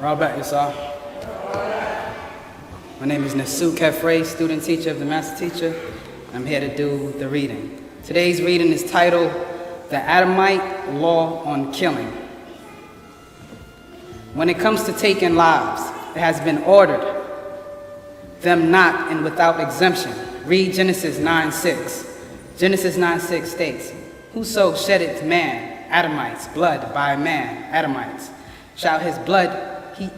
Robert Issa. My name is Nasat, student teacher of the master teacher. I'm here to do the reading. Today's reading is titled, The Adamite Law on Killing. When it comes to taking lives, it has been ordered, them not and without exemption. Read Genesis 9:6. Genesis 9:6 states, Whoso sheddeth man, Adamites, blood by man, Adamites, shall his blood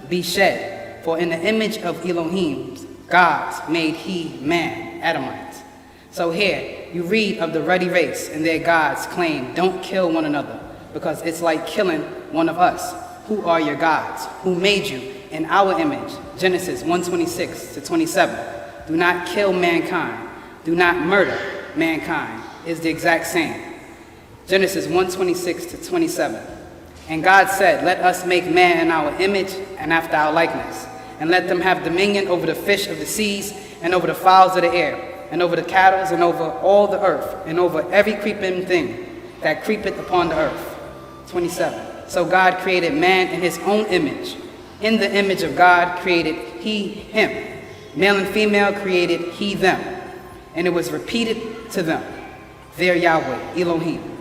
be shed, for in the image of Elohim, gods made he man, Adamites. So here, you read of the ruddy race and their gods claim, don't kill one another, because it's like killing one of us. Who are your gods? Who made you in our image? Genesis 1:26-27. Do not kill mankind. Do not murder mankind is the exact same. Genesis 1:26-27. And God said, let us make man in our image and after our likeness, and let them have dominion over the fish of the seas, and over the fowls of the air, and over the cattle, and over all the earth, and over every creeping thing that creepeth upon the earth. 27. So God created man in his own image. In the image of God created he him. Male and female created he them. And it was repeated to them, their Yahweh, Elohim.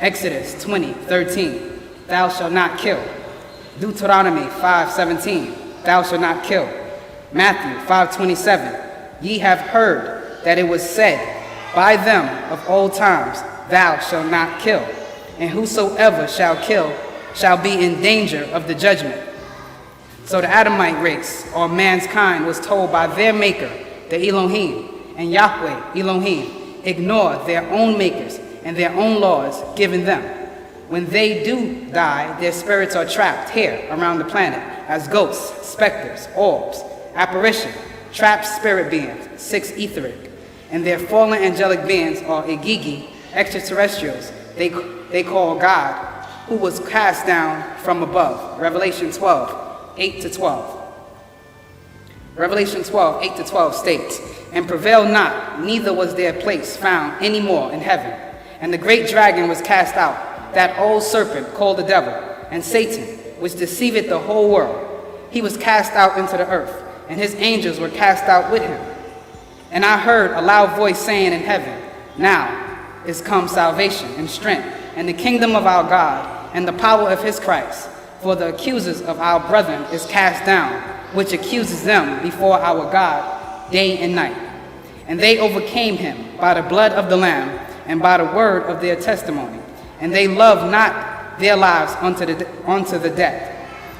Exodus 20:13. Thou shalt not kill. Deuteronomy 5:17. Thou shalt not kill. Matthew 5:27. Ye have heard that it was said by them of old times, thou shalt not kill. And whosoever shall kill shall be in danger of the judgment. So the Adamite race, or mankind, was told by their maker, the Elohim, and Yahweh, Elohim, ignore their own makers and their own laws given them. When they do die, their spirits are trapped here around the planet as ghosts, specters, orbs, apparition, trapped spirit beings, 6 etheric, and their fallen angelic beings are Igigi, extraterrestrials, they call God, who was cast down from above. Revelation 12:8-12. Revelation 12:8-12 states, And prevailed not, neither was their place found any more in heaven. And the great dragon was cast out, that old serpent called the devil, and Satan, which deceiveth the whole world. He was cast out into the earth, and his angels were cast out with him. And I heard a loud voice saying in heaven, Now is come salvation and strength, and the kingdom of our God, and the power of his Christ. For the accusers of our brethren is cast down, which accuses them before our God day and night. And they overcame him by the blood of the Lamb, and by the word of their testimony. And they loved not their lives unto the death.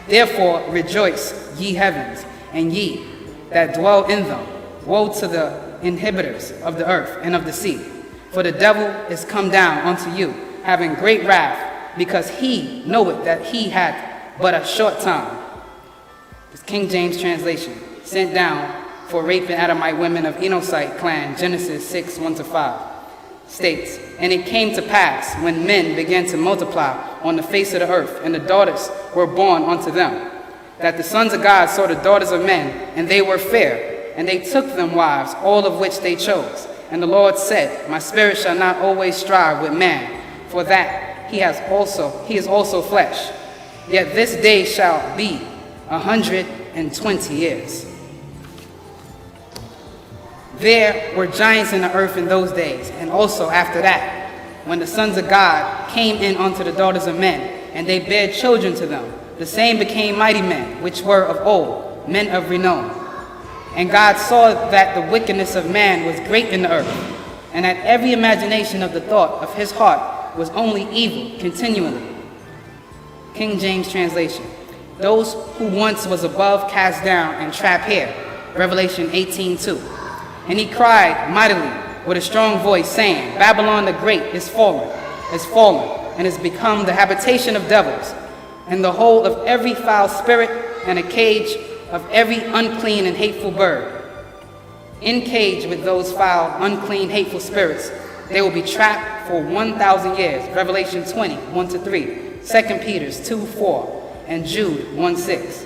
Therefore rejoice, ye heavens, and ye that dwell in them. Woe to the inhabitants of the earth and of the sea. For the devil is come down unto you, having great wrath, because he knoweth that he hath but a short time. This King James translation, sent down for raping Adamite women of Enosite clan, Genesis 6:1-5, states, And it came to pass, when men began to multiply on the face of the earth, and the daughters were born unto them, that the sons of God saw the daughters of men, and they were fair, and they took them wives, all of which they chose. And the Lord said, My spirit shall not always strive with man, for that he is also flesh. Yet this day shall be 120 years. There were giants in the earth in those days, and also after that, when the sons of God came in unto the daughters of men, and they bare children to them. The same became mighty men, which were of old, men of renown. And God saw that the wickedness of man was great in the earth, and that every imagination of the thought of his heart was only evil continually. King James translation, Those who once was above cast down and trapped here. Revelation 18:2. And he cried mightily with a strong voice, saying, Babylon the Great is fallen, and is become the habitation of devils, and the hold of every foul spirit, and a cage of every unclean and hateful bird. In cage with those foul, unclean, hateful spirits, they will be trapped for 1,000 years. Revelation 20:1-3, 2 Peter 2:4, and Jude 1:6.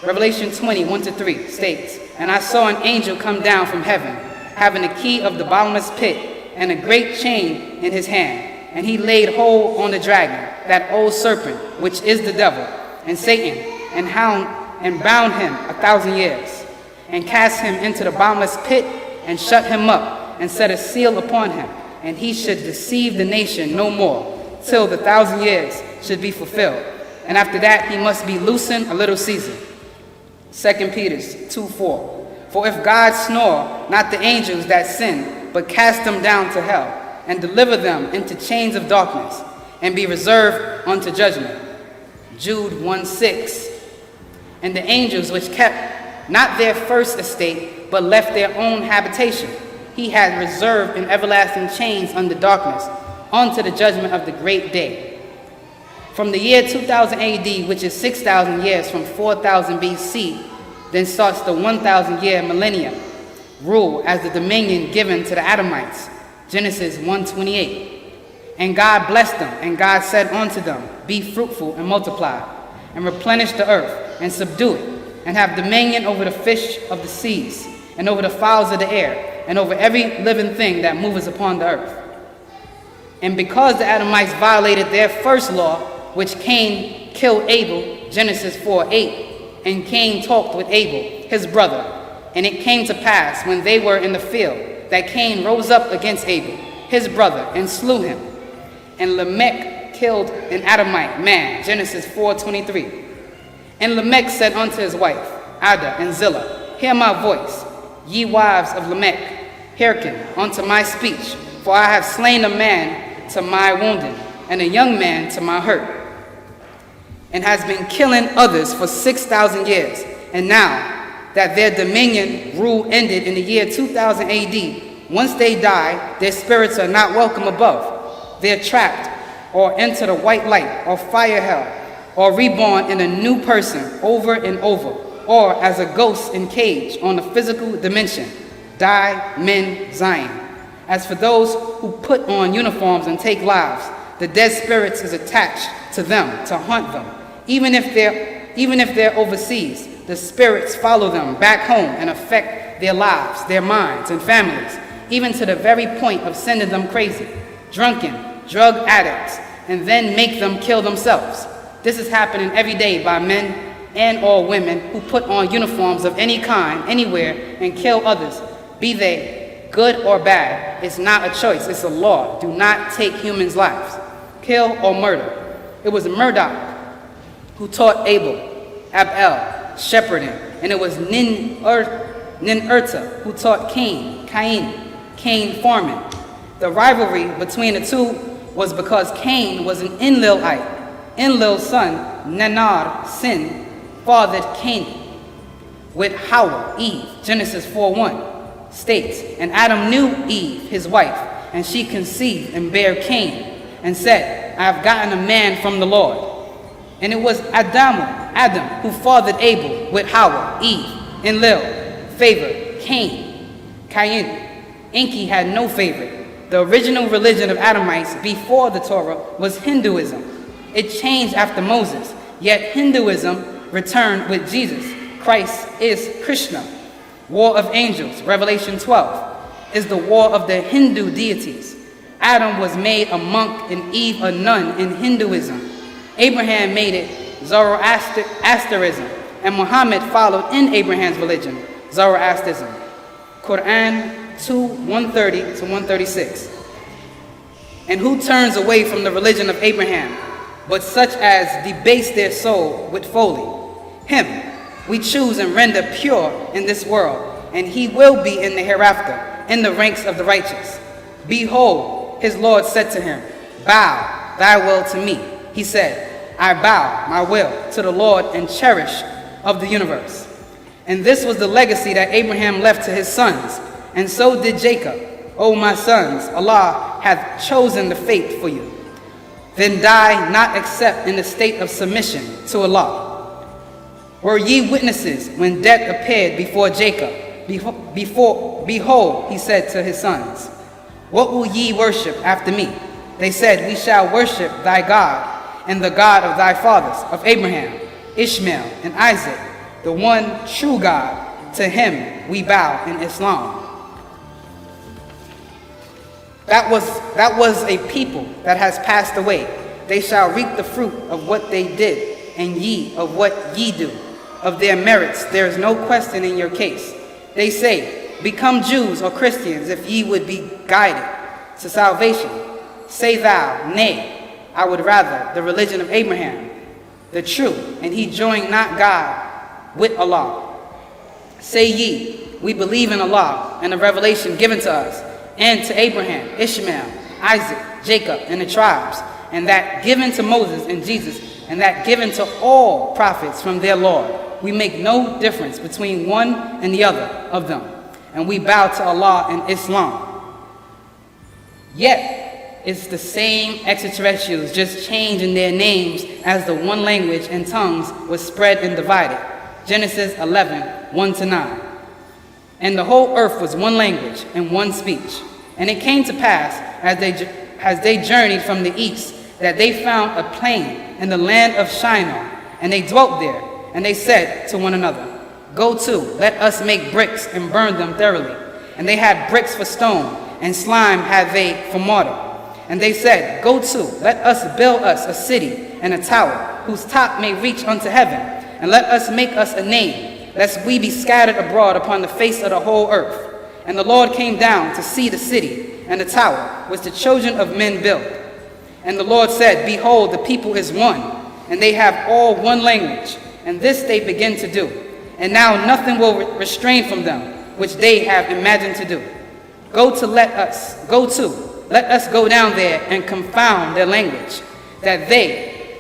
Revelation 20:1-3 states, And I saw an angel come down from heaven, having the key of the bottomless pit, and a great chain in his hand. And he laid hold on the dragon, that old serpent, which is the devil, and Satan, and bound him 1,000 years, and cast him into the bottomless pit, and shut him up, and set a seal upon him, and he should deceive the nation no more, till the 1,000 years should be fulfilled. And after that he must be loosened a little season. 2 Peter 2:4. For if God snore not the angels that sin, but cast them down to hell, and deliver them into chains of darkness, and be reserved unto judgment. Jude 1:6. And the angels which kept not their first estate, but left their own habitation, he had reserved in everlasting chains under darkness, unto the judgment of the great day. From the year 2000 AD, which is 6,000 years from 4000 BC, then starts the 1,000-year millennium rule as the dominion given to the Adamites. Genesis 1:28. And God blessed them, and God said unto them, Be fruitful and multiply, and replenish the earth, and subdue it, and have dominion over the fish of the seas, and over the fowls of the air, and over every living thing that moveth upon the earth. And because the Adamites violated their first law, which Cain killed Abel, Genesis 4:8, and Cain talked with Abel, his brother, and it came to pass, when they were in the field, that Cain rose up against Abel, his brother, and slew him. And Lamech killed an Adamite man, Genesis 4:23. And Lamech said unto his wife, Ada and Zillah, Hear my voice, ye wives of Lamech, hearken unto my speech, for I have slain a man to my wounding, and a young man to my hurt, and has been killing others for 6,000 years. And now that their dominion rule ended in the year 2000 AD, once they die, their spirits are not welcome above. They're trapped, or enter the white light, or fire hell, or reborn in a new person over and over, or as a ghost in cage on the physical dimension. Die, men, Zion. As for those who put on uniforms and take lives, the dead spirits is attached to them to hunt them. Even if they're overseas, the spirits follow them back home and affect their lives, their minds, and families, even to the very point of sending them crazy, drunken, drug addicts, and then make them kill themselves. This is happening every day by men and or women who put on uniforms of any kind, anywhere, and kill others, be they good or bad. It's not a choice, it's a law. Do not take humans' lives, kill or murder. It was Murdoch who taught Abel shepherding, and it was Ninurta who taught Cain farming. The rivalry between the two was because Cain was an Enlilite. Enlil's son, Nanar, sin, fathered Cain with Hawa, Eve. Genesis 4:1 states, And Adam knew Eve, his wife, and she conceived and bare Cain, and said, I have gotten a man from the Lord. And it was Adam who fathered Abel with Hawa, Eve, Enlil, favored Cain. Enki had no favorite. The original religion of Adamites before the Torah was Hinduism. It changed after Moses, yet Hinduism returned with Jesus. Christ is Krishna. War of angels, Revelation 12, is the war of the Hindu deities. Adam was made a monk and Eve a nun in Hinduism. Abraham made it Zoroastrianism, and Muhammad followed in Abraham's religion, Zoroastrianism. Quran 2:130 to 136. And who turns away from the religion of Abraham, but such as debase their soul with folly? Him we choose and render pure in this world, and he will be in the hereafter, in the ranks of the righteous. Behold, his Lord said to him, Bow thy will to me. He said, I bow my will to the Lord and cherish of the universe. And this was the legacy that Abraham left to his sons, and so did Jacob. O my sons, Allah hath chosen the faith for you. Then die not except in the state of submission to Allah. Were ye witnesses when death appeared before Jacob? Behold, he said to his sons, What will ye worship after me? They said, We shall worship thy God and the God of thy fathers, of Abraham, Ishmael, and Isaac, the one true God. To him we bow in Islam. That was a people that has passed away. They shall reap the fruit of what they did and ye of what ye do. Of their merits there is no question in your case. They say, become Jews or Christians if ye would be guided to salvation. Say thou, nay, I would rather the religion of Abraham, the true, and he joined not God with Allah. Say ye, we believe in Allah and the revelation given to us, and to Abraham, Ishmael, Isaac, Jacob, and the tribes, and that given to Moses and Jesus, and that given to all prophets from their Lord. We make no difference between one and the other of them, and we bow to Allah and Islam. Yet, it's the same extraterrestrials, just changing their names as the one language and tongues was spread and divided. Genesis 11, 1-9. And the whole earth was one language and one speech. And it came to pass, as they journeyed from the east, that they found a plain in the land of Shinar, and they dwelt there. And they said to one another, go to, let us make bricks and burn them thoroughly. And they had bricks for stone, and slime had they for mortar. And they said, go to, let us build us a city and a tower, whose top may reach unto heaven. And let us make us a name, lest we be scattered abroad upon the face of the whole earth. And the Lord came down to see the city and the tower, which the children of men built. And the Lord said, behold, the people is one, and they have all one language. And this they begin to do. And now nothing will restrain from them, which they have imagined to do. Let us go down there and confound their language, that they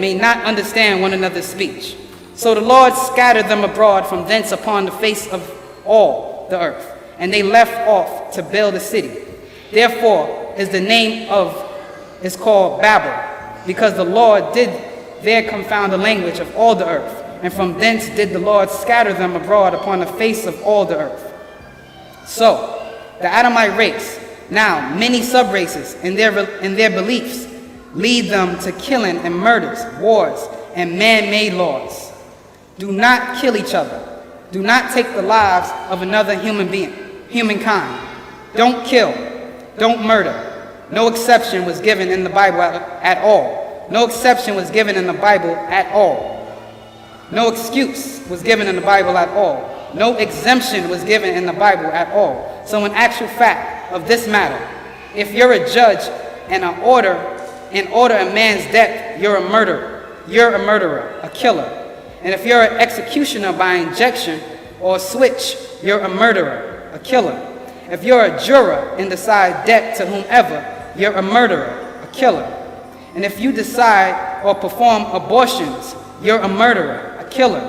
may not understand one another's speech. So the Lord scattered them abroad from thence upon the face of all the earth, and they left off to build a city. Therefore is the name is called Babel, because the Lord did there confound the language of all the earth, and from thence did the Lord scatter them abroad upon the face of all the earth. So the Adamite race, now many sub-races in their beliefs, lead them to killing and murders, wars, and man-made laws. Do not kill each other. Do not take the lives of another humankind. Don't kill. Don't murder. No exception was given in the Bible at all. No exception was given in the Bible at all. No excuse was given in the Bible at all. No exemption was given in the Bible at all. So in actual fact of this matter, if you're a judge and order a man's death, you're a murderer. You're a murderer, a killer. And if you're an executioner by injection or switch, you're a murderer, a killer. If you're a juror and decide death to whomever, you're a murderer, a killer. And if you decide or perform abortions, you're a murderer, a killer.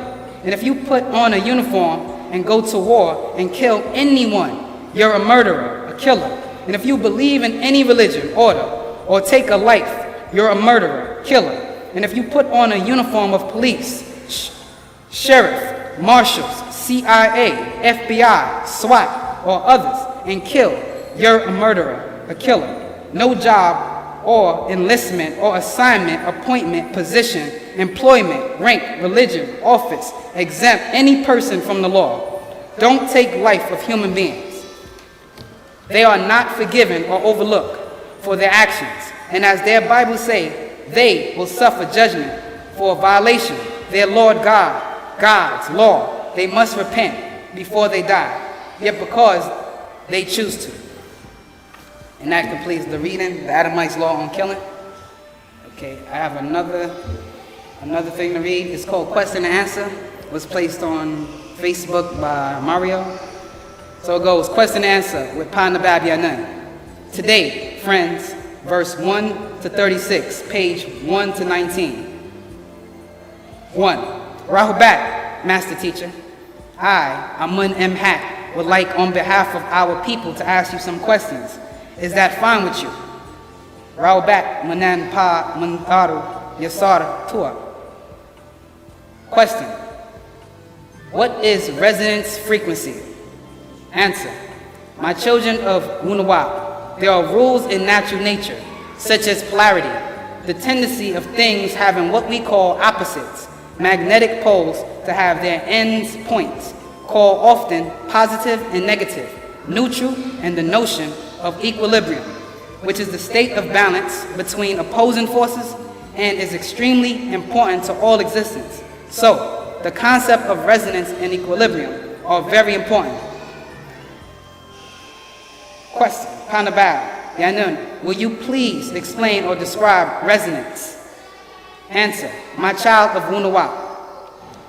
And if you put on a uniform and go to war and kill anyone, you're a murderer, a killer. And if you believe in any religion, order, or take a life, you're a murderer, killer. And if you put on a uniform of police, sheriff, marshals, CIA, FBI, SWAT, or others, and kill, you're a murderer, a killer. No job or enlistment or assignment, appointment, position, employment, rank, religion, office, exempt any person from the law. Don't take life of human beings. They are not forgiven or overlooked for their actions, and as their Bible say, they will suffer judgment for a violation their Lord God's law. They must repent before they die, yet because they choose to. And that completes the reading, the Adamite's law on killing. Okay, I have another thing to read. It's called Question and Answer. It was placed on Facebook by Mario. So it goes, Question and Answer with Pa Nabab Yanan. Today, friends, verse 1 to 36, page 1 to 19. 1. Rahubat, Master Teacher. I, Amun M. Hat, would like on behalf of our people to ask you some questions. Is that fine with you? Rahubat, Manan Pa Muntaru Yasar Tua. Question. What is resonance frequency? Answer. My children of Wunawap, there are rules in natural nature, such as polarity, the tendency of things having what we call opposites, magnetic poles to have their ends points, called often positive and negative, neutral, and the notion of equilibrium, which is the state of balance between opposing forces, and is extremely important to all existence. So, the concept of resonance and equilibrium are very important. Question, Panabab, Yanun, will you please explain or describe resonance? Answer, my child of Wunawap.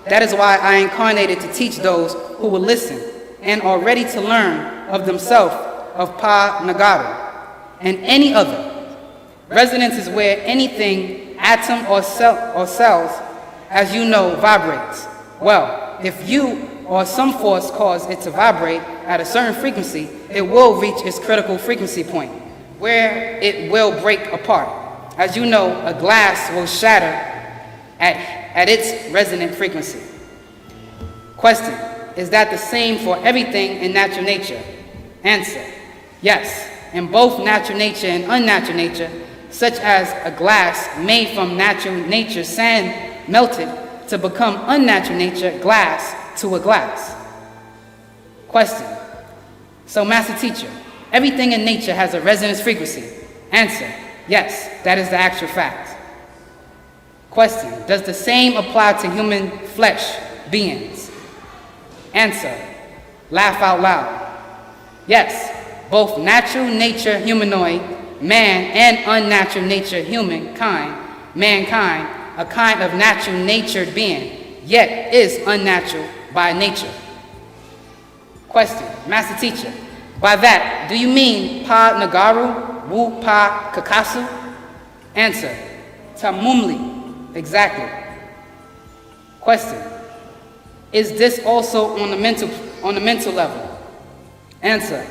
That is why I incarnated to teach those who will listen and are ready to learn of themselves, of Pa Nagaru, and any other. Resonance is where anything, atom or cells, as you know, vibrates. Well, if you or some force cause it to vibrate at a certain frequency, it will reach its critical frequency point, where it will break apart. As you know, a glass will shatter at its resonant frequency. Question, is that the same for everything in natural nature? Answer, yes. In both natural nature and unnatural nature, such as a glass made from natural nature sand melted to become unnatural nature glass to a glass. Question, so Master Teacher, everything in nature has a resonance frequency? Answer, yes, that is the actual fact. Question, does the same apply to human flesh beings? Answer, laugh out loud. Yes, both natural nature humanoid, man, and unnatural nature humankind, mankind, a kind of natural natured being, yet is unnatural by nature. Question, Master Teacher, by that, do you mean Pa Nagaru, Wu Pa Kakasu? Answer, Tamumli. Exactly. Question, is this also on the mental level? Answer,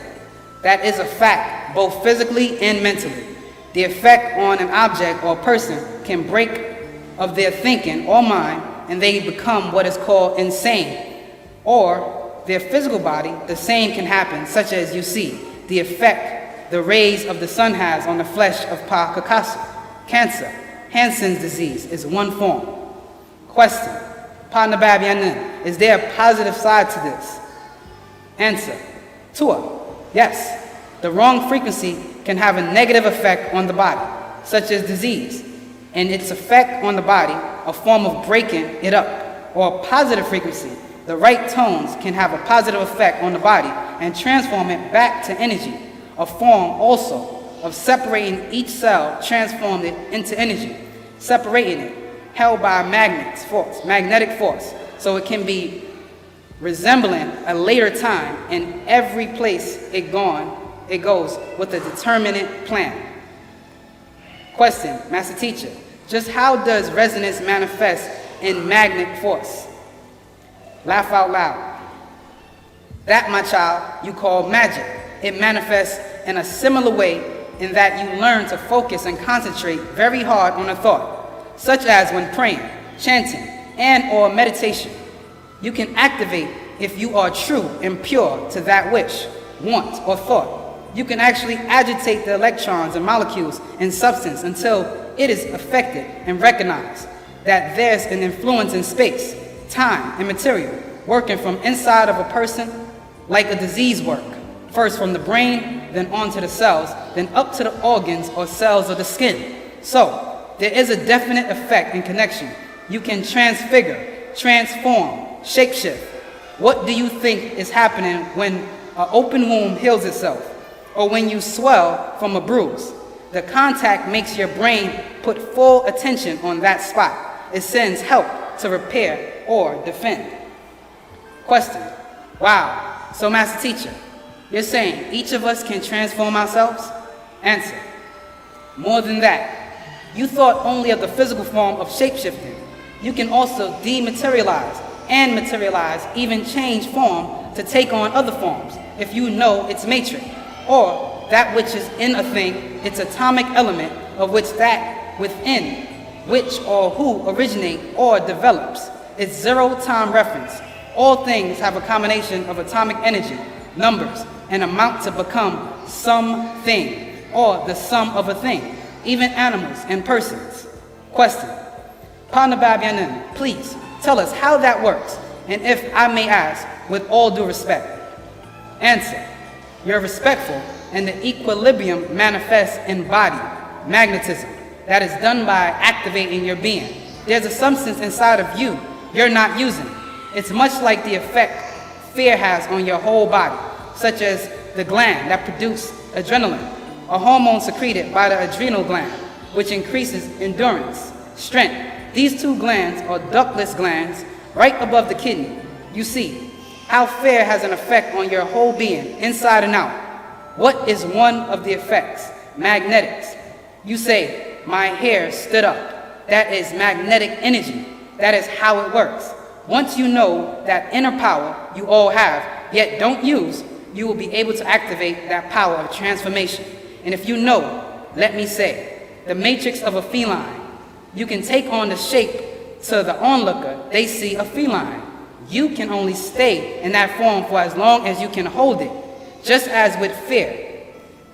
that is a fact, both physically and mentally. The effect on an object or person can break of their thinking or mind, and they become what is called insane. Or their physical body, the same can happen, such as you see, the effect the rays of the sun has on the flesh of Pa Kakasu. Cancer, Hansen's disease, is one form. Question, Pa Nabab Yanun, is there a positive side to this? Answer, Tua, yes. The wrong frequency can have a negative effect on the body, such as disease, and its effect on the body, a form of breaking it up, or a positive frequency. The right tones can have a positive effect on the body and transform it back to energy, a form also of separating each cell, transformed it into energy, separating it, held by a magnetic force, so it can be resembling a later time, and every place it goes with a determinate plan. Question, Master Teacher, just how does resonance manifest in magnetic force? Laugh out loud. That, my child, you call magic. It manifests in a similar way in that you learn to focus and concentrate very hard on a thought, such as when praying, chanting, and or meditation. You can activate if you are true and pure to that wish, want, or thought. You can actually agitate the electrons and molecules in substance until it is affected and recognized that there's an influence in space, time, and material working from inside of a person like a disease work, first from the brain, then onto the cells, then up to the organs or cells of the skin. So, there is a definite effect and connection. You can transfigure, transform, shapeshift. What do you think is happening when an open wound heals itself, or when you swell from a bruise? The contact makes your brain put full attention on that spot. It sends help to repair or defend. Question, wow, so Master Teacher, you're saying each of us can transform ourselves? Answer, more than that. You thought only of the physical form of shapeshifting. You can also dematerialize and materialize, even change form to take on other forms if you know its matrix, or that which is in a thing, its atomic element of which that within which or who originate or develops. It's zero time reference. All things have a combination of atomic energy, numbers, and amount to become something, or the sum of a thing, even animals and persons. Question, Panabab Yanun, please tell us how that works, and if I may ask, with all due respect. Answer, you're respectful, and the equilibrium manifests in body, magnetism, that is done by activating your being. There's a substance inside of you you're not using. It's much like the effect fear has on your whole body, such as the gland that produces adrenaline, a hormone secreted by the adrenal gland, which increases endurance, strength. These two glands are ductless glands right above the kidney. You see how fear has an effect on your whole being, inside and out. What is one of the effects? Magnetics. You say, my hair stood up. That is magnetic energy. That is how it works. Once you know that inner power you all have, yet don't use, you will be able to activate that power of transformation. And if you know, let me say, the matrix of a feline, you can take on the shape to the onlooker, they see a feline. You can only stay in that form for as long as you can hold it. Just as with fear,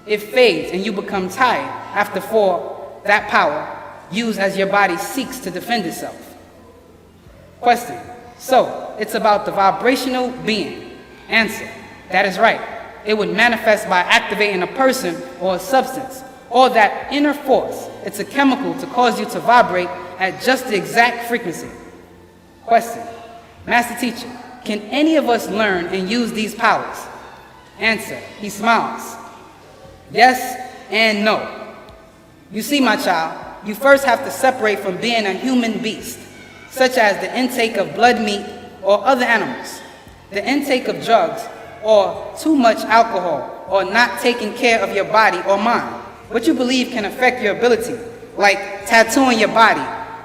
it fades and you become tired after for that power used as your body seeks to defend itself. Question. So, it's about the vibrational being. Answer. That is right. It would manifest by activating a person or a substance, or that inner force. It's a chemical to cause you to vibrate at just the exact frequency. Question. Master teacher, can any of us learn and use these powers? Answer. He smiles. Yes and no. You see, my child, you first have to separate from being a human beast, such as the intake of blood meat or other animals, the intake of drugs, or too much alcohol, or not taking care of your body or mind. What you believe can affect your ability, like tattooing your body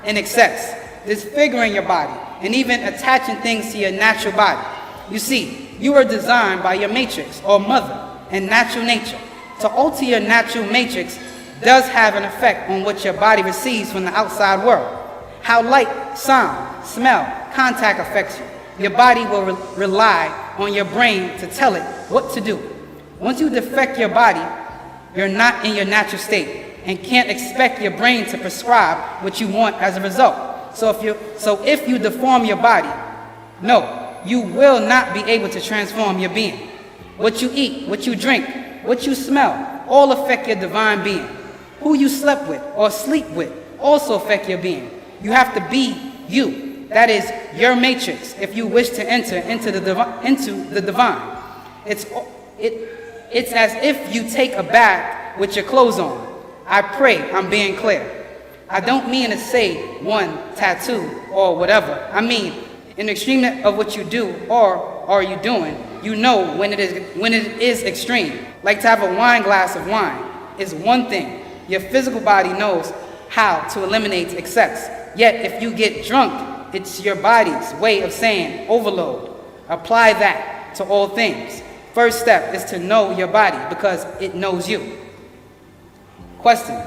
in excess, disfiguring your body, and even attaching things to your natural body. You see, you are designed by your matrix or mother and natural nature. To alter your natural matrix does have an effect on what your body receives from the outside world. How light, sound, smell, contact affects you. Your body will rely on your brain to tell it what to do. Once you defect your body, you're not in your natural state and can't expect your brain to prescribe what you want as a result. So if you deform your body, no, you will not be able to transform your being. What you eat, what you drink, what you smell, all affect your divine being. Who you slept with or sleep with also affect your being. You have to be you. That is your matrix if you wish to enter into the divine. It's as if you take a bath with your clothes on. I pray I'm being clear. I don't mean to say one tattoo or whatever. I mean in the extreme of what you do or are you doing, you know when it is extreme. Like to have a wine glass of wine is one thing. Your physical body knows how to eliminate excess. Yet if you get drunk, it's your body's way of saying overload. Apply that to all things. First step is to know your body because it knows you. Question.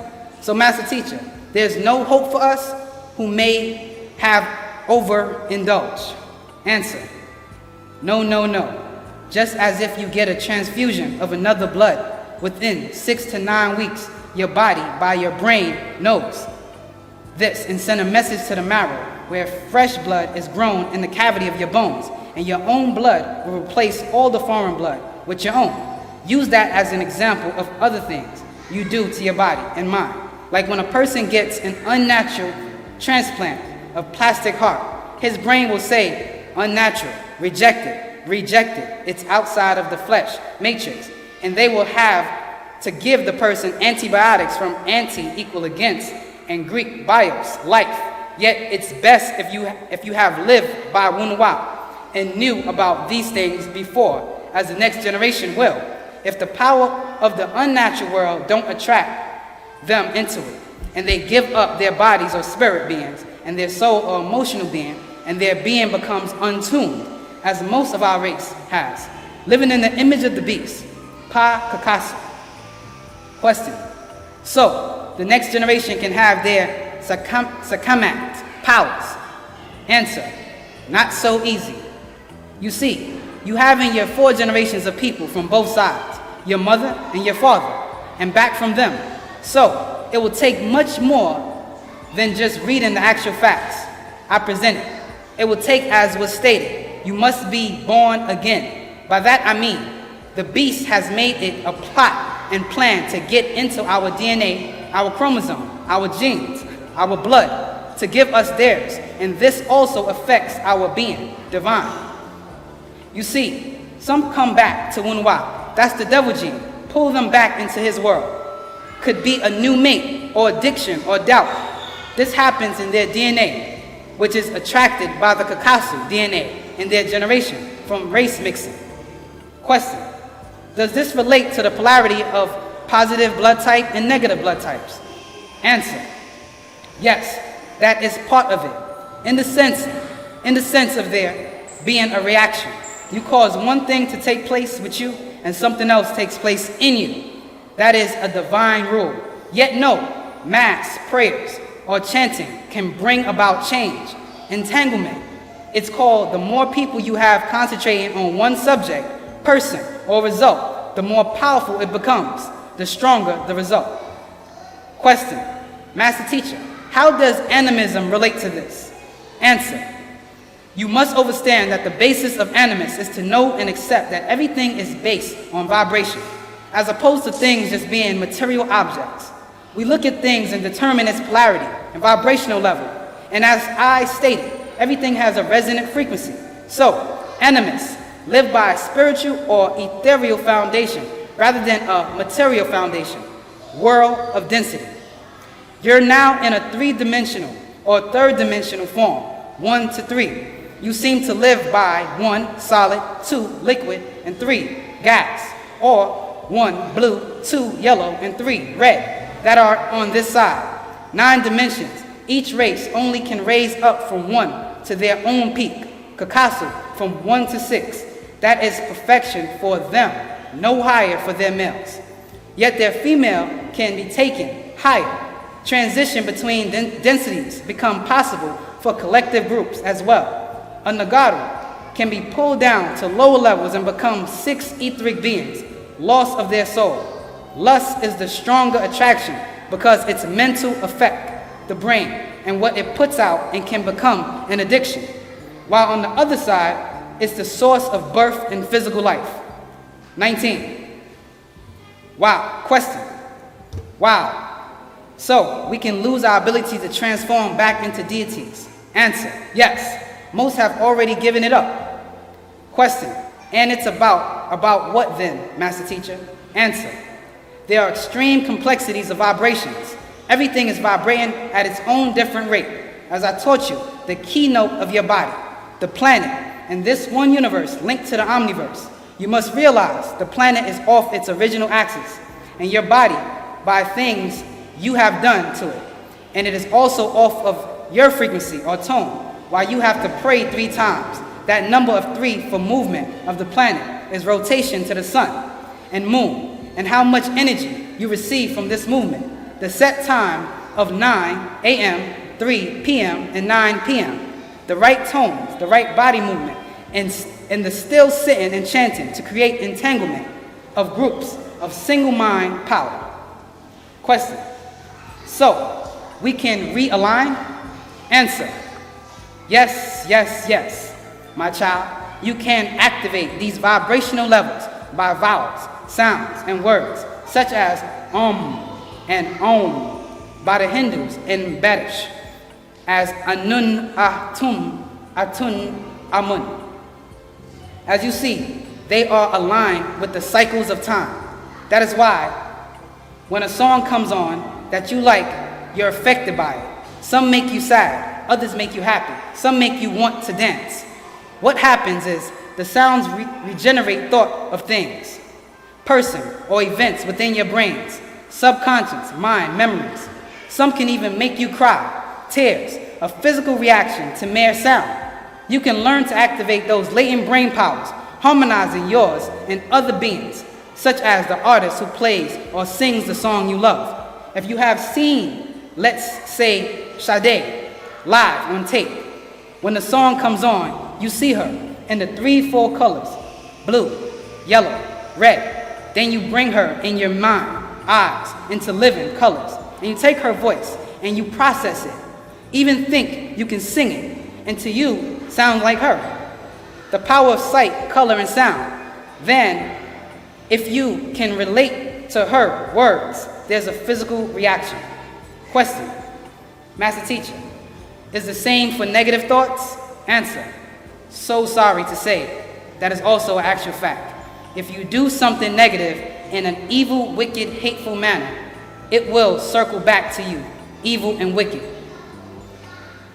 So Master Teacher, there's no hope for us who may have overindulged. Answer. No, no, no. Just as if you get a transfusion of another blood within 6 to 9 weeks, your body, by your brain, knows this and send a message to the marrow where fresh blood is grown in the cavity of your bones, and your own blood will replace all the foreign blood with your own. Use that as an example of other things you do to your body and mind. Like when a person gets an unnatural transplant of plastic heart, his brain will say, unnatural, rejected, rejected. It's outside of the flesh matrix, and they will have to give the person antibiotics from anti equal against and Greek bios, life. Yet it's best if you have lived by Wu-Sabat and knew about these things before, as the next generation will. If the power of the unnatural world don't attract them into it, and they give up their bodies or spirit beings, and their soul or emotional being, and their being becomes untuned, as most of our race has, living in the image of the beast, Pa Kakasu. Question. So, the next generation can have their Sakamat powers. Answer. Not so easy. You see, you have in your 4 generations of people from both sides, your mother and your father, and back from them. So, it will take much more than just reading the actual facts I presented. It will take, as was stated, you must be born again. By that I mean, the beast has made it a plot and plan to get into our DNA our chromosome, our genes, our blood, to give us theirs, and this also affects our being, divine. You see, some come back to Wunwa, that's the devil gene, pull them back into his world. Could be a new mate, or addiction, or doubt. This happens in their DNA, which is attracted by the Kakasu DNA in their generation from race mixing. Question: does this relate to the polarity of positive blood type and negative blood types? Answer: yes, that is part of it. In the sense of there being a reaction. You cause one thing to take place with you and something else takes place in you. That is a divine rule. Yet no, mass, prayers, or chanting can bring about change, entanglement. It's called the more people you have concentrating on one subject, person, or result, the more powerful it becomes, the stronger the result. Question: Master Teacher, how does animism relate to this? Answer: you must understand that the basis of Animist is to know and accept that everything is based on vibration, as opposed to things just being material objects. We look at things and determine its polarity and vibrational level. And as I stated, everything has a resonant frequency. So, Animists live by a spiritual or ethereal foundation rather than a material foundation, world of density. You're now in a three-dimensional or third-dimensional form, 1 to 3. You seem to live by 1, solid, 2, liquid, and 3, gas, or 1, blue, 2, yellow, and 3, red, that are on this side. 9 dimensions. Each race only can raise up from 1 to their own peak. Kakasu, from 1 to 6. That is perfection for them, no higher for their males. Yet their female can be taken higher. Transition between densities become possible for collective groups as well. A Nagaru can be pulled down to lower levels and become 6 etheric beings, loss of their soul. Lust is the stronger attraction because it's mental affect the brain and what it puts out and can become an addiction. While on the other side, it's the source of birth and physical life. 19. Wow. Question. Wow. So we can lose our ability to transform back into deities. Answer. Yes. Most have already given it up. Question. And it's about what then, Master Teacher? Answer. There are extreme complexities of vibrations. Everything is vibrating at its own different rate. As I taught you, the keynote of your body, the planet, and this one universe linked to the omniverse. You must realize the planet is off its original axis, and your body by things you have done to it. And it is also off of your frequency or tone. While you have to pray 3 times, that number of 3 for movement of the planet is rotation to the sun and moon, and how much energy you receive from this movement. The set time of 9 a.m., 3 p.m., and 9 p.m. The right tones, the right body movement, and the still sitting and chanting to create entanglement of groups of single mind power. Question. So, we can realign? Answer. Yes, yes, yes, my child. You can activate these vibrational levels by vowels, sounds, and words, such as and om by the Hindus in Badish, as anun atun amun. As you see, they are aligned with the cycles of time. That is why when a song comes on that you like, you're affected by it. Some make you sad, others make you happy, some make you want to dance. What happens is the sounds regenerate thought of things, person, or events within your brains, subconscious, mind, memories. Some can even make you cry, tears, a physical reaction to mere sound. You can learn to activate those latent brain powers, harmonizing yours and other beings, such as the artist who plays or sings the song you love. If you have seen, let's say, Sade live on tape, when the song comes on, you see her in the 3-4 colors, blue, yellow, red. Then you bring her in your mind, eyes, into living colors. And you take her voice and you process it. Even think you can sing it, and to you, sound like her. The power of sight, color, and sound. Then, if you can relate to her words, there's a physical reaction. Question. Master teacher, is the same for negative thoughts? Answer. So sorry to say, that is also an actual fact. If you do something negative in an evil, wicked, hateful manner, it will circle back to you, evil and wicked.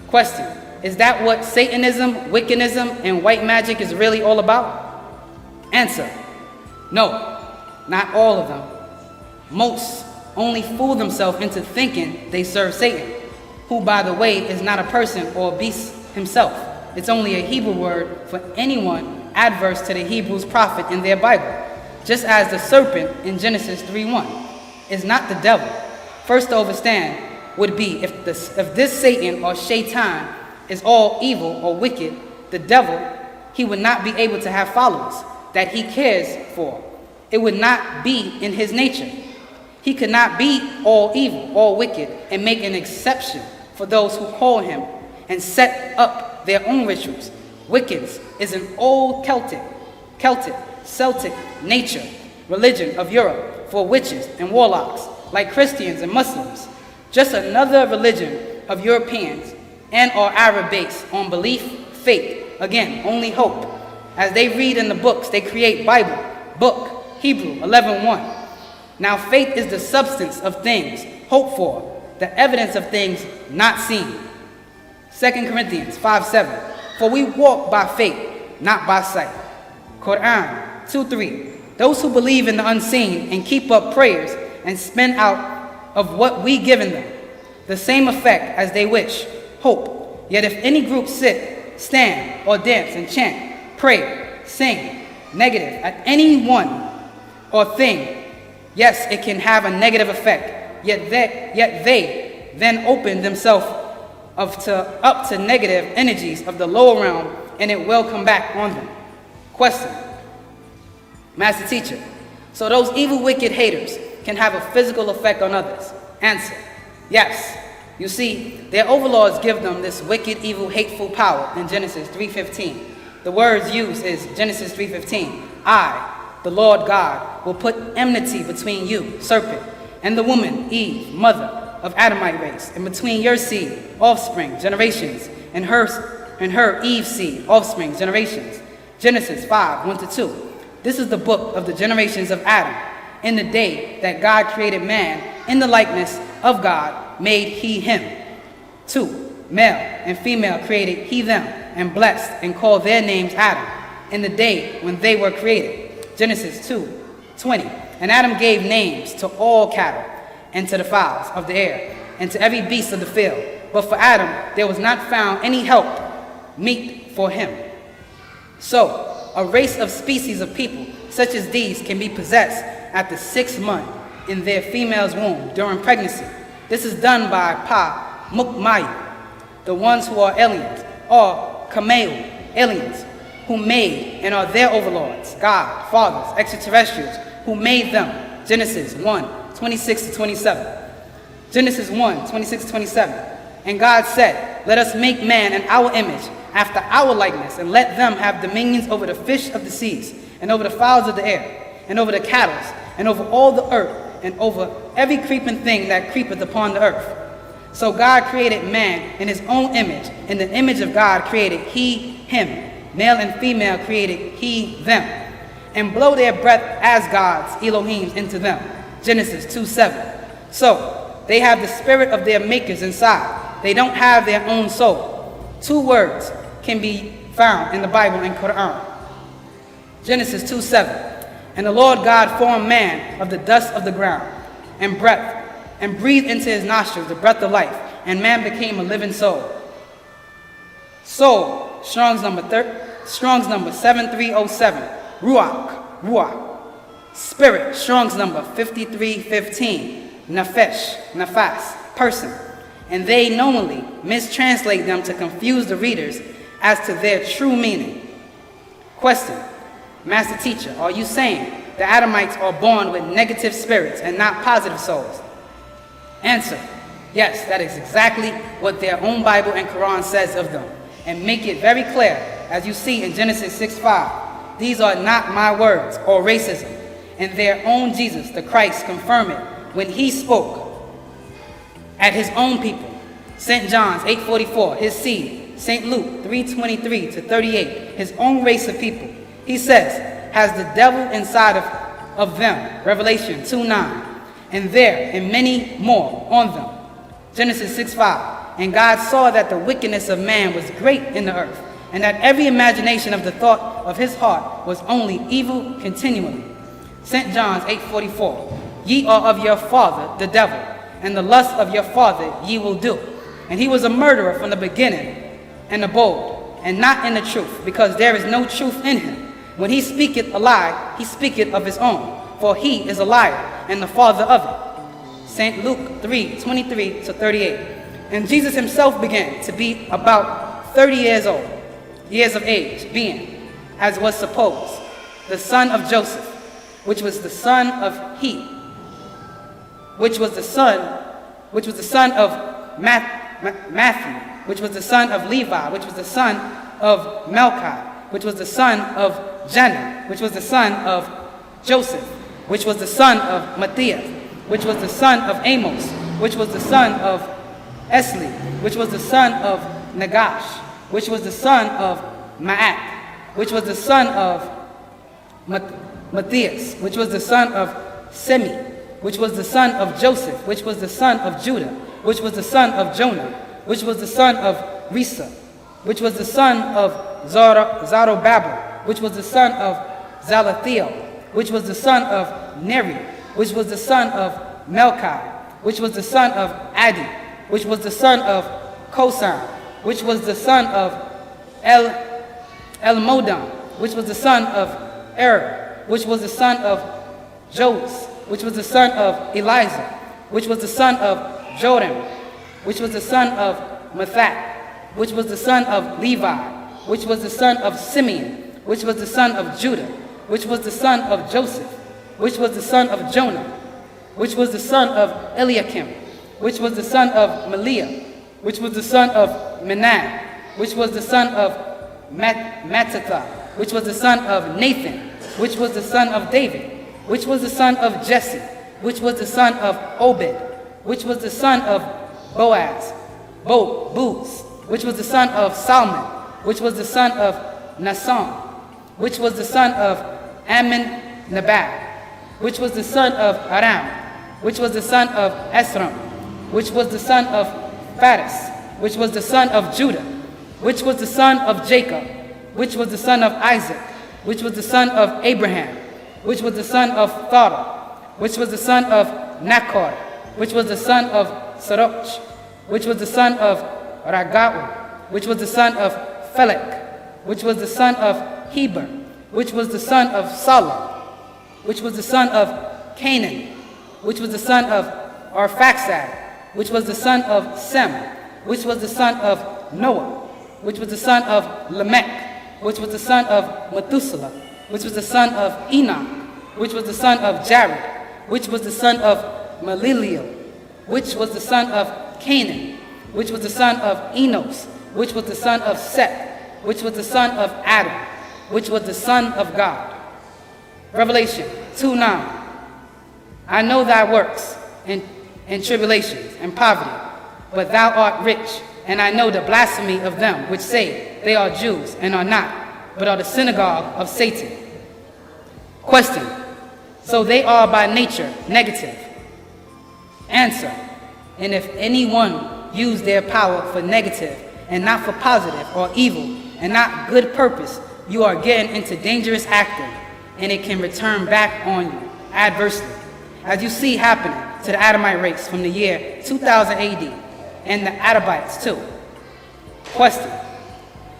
Question. Is that what Satanism, Wiccanism, and white magic is really all about? Answer. No, not all of them. Most only fool themselves into thinking they serve Satan, who, by the way, is not a person or a beast himself. It's only a Hebrew word for anyone adverse to the Hebrews' prophet in their Bible, just as the serpent in Genesis 3:1 is not the devil. First to understand would be if this Satan or Shaitan is all evil or wicked, the devil, he would not be able to have followers that he cares for. It would not be in his nature. He could not be all evil, all wicked, and make an exception for those who call him and set up their own rituals. Wiccans is an old Celtic nature, religion of Europe for witches and warlocks, like Christians and Muslims. Just another religion of Europeans and or Arab based on belief, faith, again, only hope. As they read in the books, they create Bible, book, Hebrew 11:1. Now faith is the substance of things hoped for, the evidence of things not seen. 2 Corinthians 5:7. For we walk by faith, not by sight. Quran 2:3. Those who believe in the unseen and keep up prayers and spend out of what we given them, the same effect as they wish, hope. Yet if any group sit, stand, or dance and chant, pray, sing, negative at anyone or thing, yes, it can have a negative effect. Yet they then open themselves up to negative energies of the lower realm, and it will come back on them. Question. Master teacher, so those evil, wicked haters can have a physical effect on others? Answer. Yes. You see, their overlords give them this wicked, evil, hateful power in Genesis 3:15. The words used is Genesis 3:15. I, the Lord God, will put enmity between you, serpent, and the woman, Eve, mother of Adamite race, and between your seed, offspring, generations, and her Eve's seed, offspring, generations. Genesis 5:1-2. This is the book of the generations of Adam. In the day that God created man, in the likeness of God made he him. 2. Male and female created he them, and blessed and called their names Adam, in the day when they were created. Genesis 2:20. And Adam gave names to all cattle, and to the fowls of the air, and to every beast of the field. But for Adam there was not found any help meet for him. So, a race of species of people such as these can be possessed at the 6th month in their female's womb during pregnancy. This is done by Mukmayu, the ones who are aliens, or Kameu, aliens, who made and are their overlords, God, fathers, extraterrestrials, who made them. Genesis 1:26-27. Genesis 1:26-27. And God said, let us make man in our image, after our likeness, and let them have dominions over the fish of the seas, and over the fowls of the air, and over the cattle, and over all the earth, and over every creeping thing that creepeth upon the earth. So God created man in his own image. In the image of God created he him. Male and female created he them. And blow their breath as gods, Elohims, into them. Genesis 2:7. So they have the spirit of their makers inside. They don't have their own soul. 2 words can be found in the Bible and Quran. Genesis 2:7. And the Lord God formed man of the dust of the ground, and breathed into his nostrils the breath of life, and man became a living soul. Soul, Strong's number 7307. Ruach. Spirit, Strong's number 5315. Nefesh, person. And they knowingly mistranslate them to confuse the readers as to their true meaning. Question. Master teacher, are you saying the Adamites are born with negative spirits and not positive souls? Answer. Yes, that is exactly what their own Bible and Quran says of them, and make it very clear, as you see in Genesis 6:5. These are not my words or racism, and their own Jesus, the Christ, confirm it when he spoke at his own people. St. John's 8:44, his seed. St. Luke 3:23 to 38, his own race of people. He says, has the devil inside of them. Revelation 2:9, and there and many more on them. Genesis 6:5, and God saw that the wickedness of man was great in the earth, and that every imagination of the thought of his heart was only evil continually. St. John's 8:44, ye are of your father the devil, and the lust of your father ye will do. And he was a murderer from the beginning, and a bold, and not in the truth, because there is no truth in him. When he speaketh a lie, he speaketh of his own, for he is a liar, and the father of it. St. Luke 3:23 to 38. And Jesus himself began to be about 30 years of age, being, as was supposed, the son of Joseph, which was the son of He, which was the son of Matthew, which was the son of Levi, which was the son of Melchi, which was the son of Jenna, which was the son of Joseph, which was the son of Matthias, which was the son of Amos, which was the son of Esli, which was the son of Nagash, which was the son of Ma'at, which was the son of Matthias, which was the son of Semi, which was the son of Joseph, which was the son of Judah, which was the son of Jonah, which was the son of Risa, which was the son of Zerubbabel, which was the son of Zalathiel, which was the son of Neri, which was the son of Melchi, which was the son of Adi, which was the son of Kosan, which was the son of Elmodam, which was the son of which was the son of Joas, which was the son of Eliza, which was the son of Joram, which was the son of Mathat, which was the son of Levi, which was the son of Simeon, which was the son of Judah, which was the son of Joseph, which was the son of Jonah, which was the son of Eliakim, which was the son of Meliah, which was the son of Menan, which was the son of Mattatha, which was the son of Nathan, which was the son of David, which was the son of Jesse, which was the son of Obed, which was the son of Boaz, which was the son of Salmon, which was the son of Nasan, which was the son of Amminadab, which was the son of Aram, which was the son of Esrom, which was the son of Phares, which was the son of Judah, which was the son of Jacob, which was the son of Isaac, which was the son of Abraham, which was the son of Thara, which was the son of Nachor, which was the son of Saroch, which was the son of Ragau, which was the son of Phelek, which was the son of Heber, which was the son of Salah, which was the son of Canaan, which was the son of Arphaxad, which was the son of Sem, which was the son of Noah, which was the son of Lamech, which was the son of Methuselah, which was the son of Enoch, which was the son of Jared, which was the son of Maliliel, which was the son of Canaan, which was the son of Enos, which was the son of Seth, which was the son of Adam, which was the son of God. Revelation 2:9. I know thy works and tribulations and poverty, but thou art rich, and I know the blasphemy of them which say they are Jews and are not, but are the synagogue of Satan. Question: so they are by nature negative? Answer: and if anyone use their power for negative and not for positive or evil and not good purpose, you are getting into dangerous acting, and it can return back on you adversely, as you see happening to the Adamite race from the year 2000 AD and the Adamites too. Question: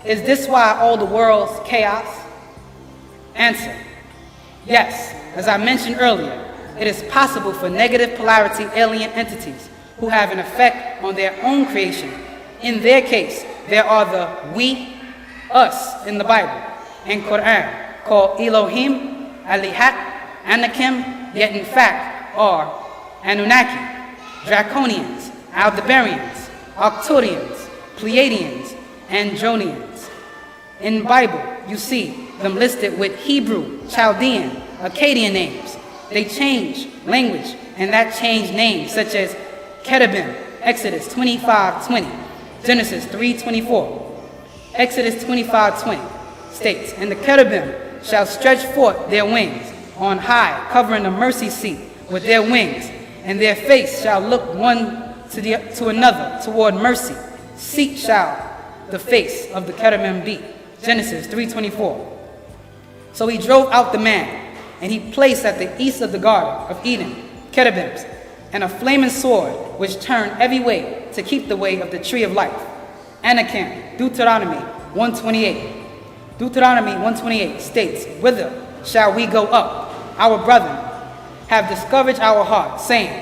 is this why all the world's chaos? Answer: yes. As I mentioned earlier, it is possible for negative polarity alien entities who have an effect on their own creation. In their case, there are the we, us in the Bible and Quran called Elohim, Alihat, Anakim, yet in fact are Anunnaki, Draconians, Aldebarans, Arcturians, Pleiadians, and Andronians. In the Bible, you see them listed with Hebrew, Chaldean, Akkadian names. They change language and that changed names such as cherubim, Exodus 25:20, Genesis 3:24. Exodus 25:20 states, and the cherubim shall stretch forth their wings on high, covering the mercy seat with their wings, and their face shall look one to another toward mercy. Seat shall the face of the cherubim be. Genesis 3:24. So he drove out the man, and he placed at the east of the Garden of Eden cherubims, and a flaming sword which turned every way to keep the way of the tree of life. Anakim, Deuteronomy 1:28. Deuteronomy 1:28 states, whither shall we go up? Our brethren have discouraged our hearts, saying,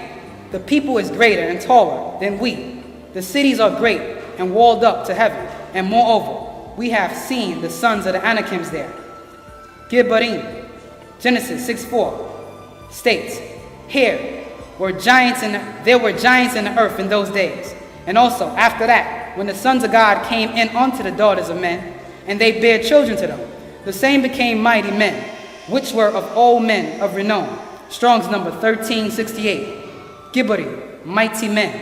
the people is greater and taller than we. The cities are great and walled up to heaven, and moreover, we have seen the sons of the Anakims there. Gibbarim, Genesis 6:4 states, there were giants in the earth in those days. And also after that, when the sons of God came in unto the daughters of men, and they bare children to them, the same became mighty men, which were of all men of renown. Strong's number 1368. Gibbarim, mighty men.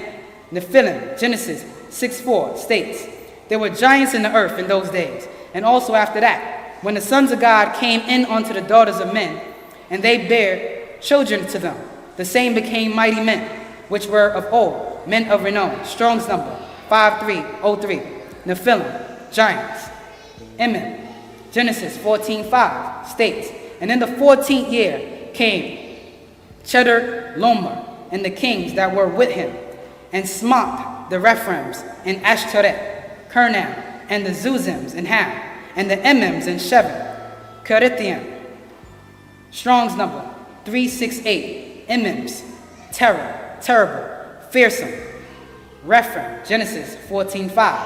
Nephilim, Genesis 6:4 states, there were giants in the earth in those days. And also after that, when the sons of God came in unto the daughters of men, and they bare children to them, the same became mighty men, which were of old, men of renown. Strong's number 5303. Nephilim, giants. Emim, Genesis 14:5 states, and in the 14th year came Chedorlaomer and the kings that were with him, and smote the Rephaims and Ashtoreth, Kernam, and the Zuzims and Ham, and the Emims and Shevim, Kerethium. Strong's number 368. Emims, terror, terrible, fearsome. Rephaim, Genesis 14:5.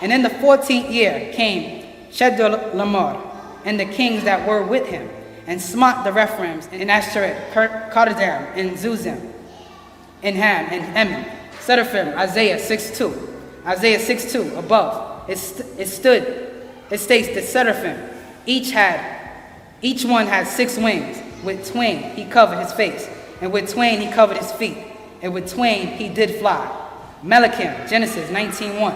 And in the 14th year came Chedorlaomer and the kings that were with him, and smote the Rephaims and Ashtoreth, Kerethium, and Zuzim, and Ham, and Emim. Seraphim, Isaiah 6:2. Isaiah 6:2 above. It states that seraphim, each one had 6 wings. With twain he covered his face, and with twain he covered his feet, and with twain he did fly. Melachim, Genesis 19:1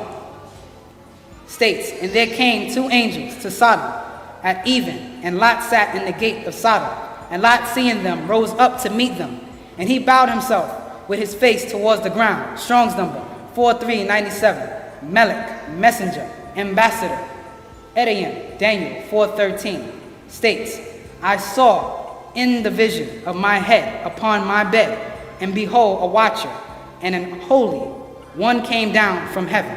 states, and there came 2 angels to Sodom at even, and Lot sat in the gate of Sodom, and Lot seeing them rose up to meet them, and he bowed himself with his face towards the ground. Strong's number 4397. Melech, messenger, ambassador. Edian, Daniel 4:13 states, I saw in the vision of my head upon my bed, and behold a watcher, and an holy one came down from heaven.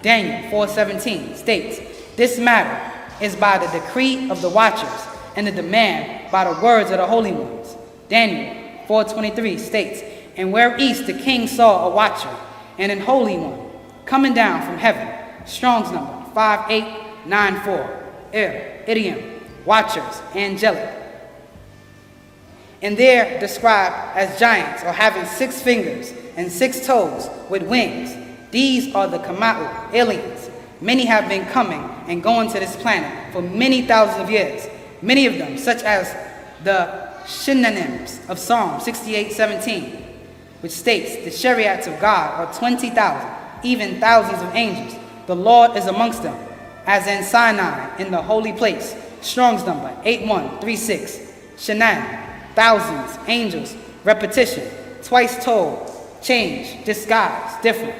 Daniel 4:17 states, this matter is by the decree of the watchers, and the demand by the words of the holy ones. Daniel 4:23 states, and where east the king saw a watcher, and an holy one, coming down from heaven. Strong's number 5894. Idiom, watchers, angelic. And they're described as giants, or having 6 fingers and 6 toes with wings. These are the Kamau, aliens. Many have been coming and going to this planet for many thousands of years. Many of them, such as the synonyms of Psalm 68:17, which states the chariots of God are 20,000, even thousands of angels. The Lord is amongst them, as in Sinai in the holy place. Strong's number 8136. Shenan, thousands, angels, repetition, twice told, change, disguise, different.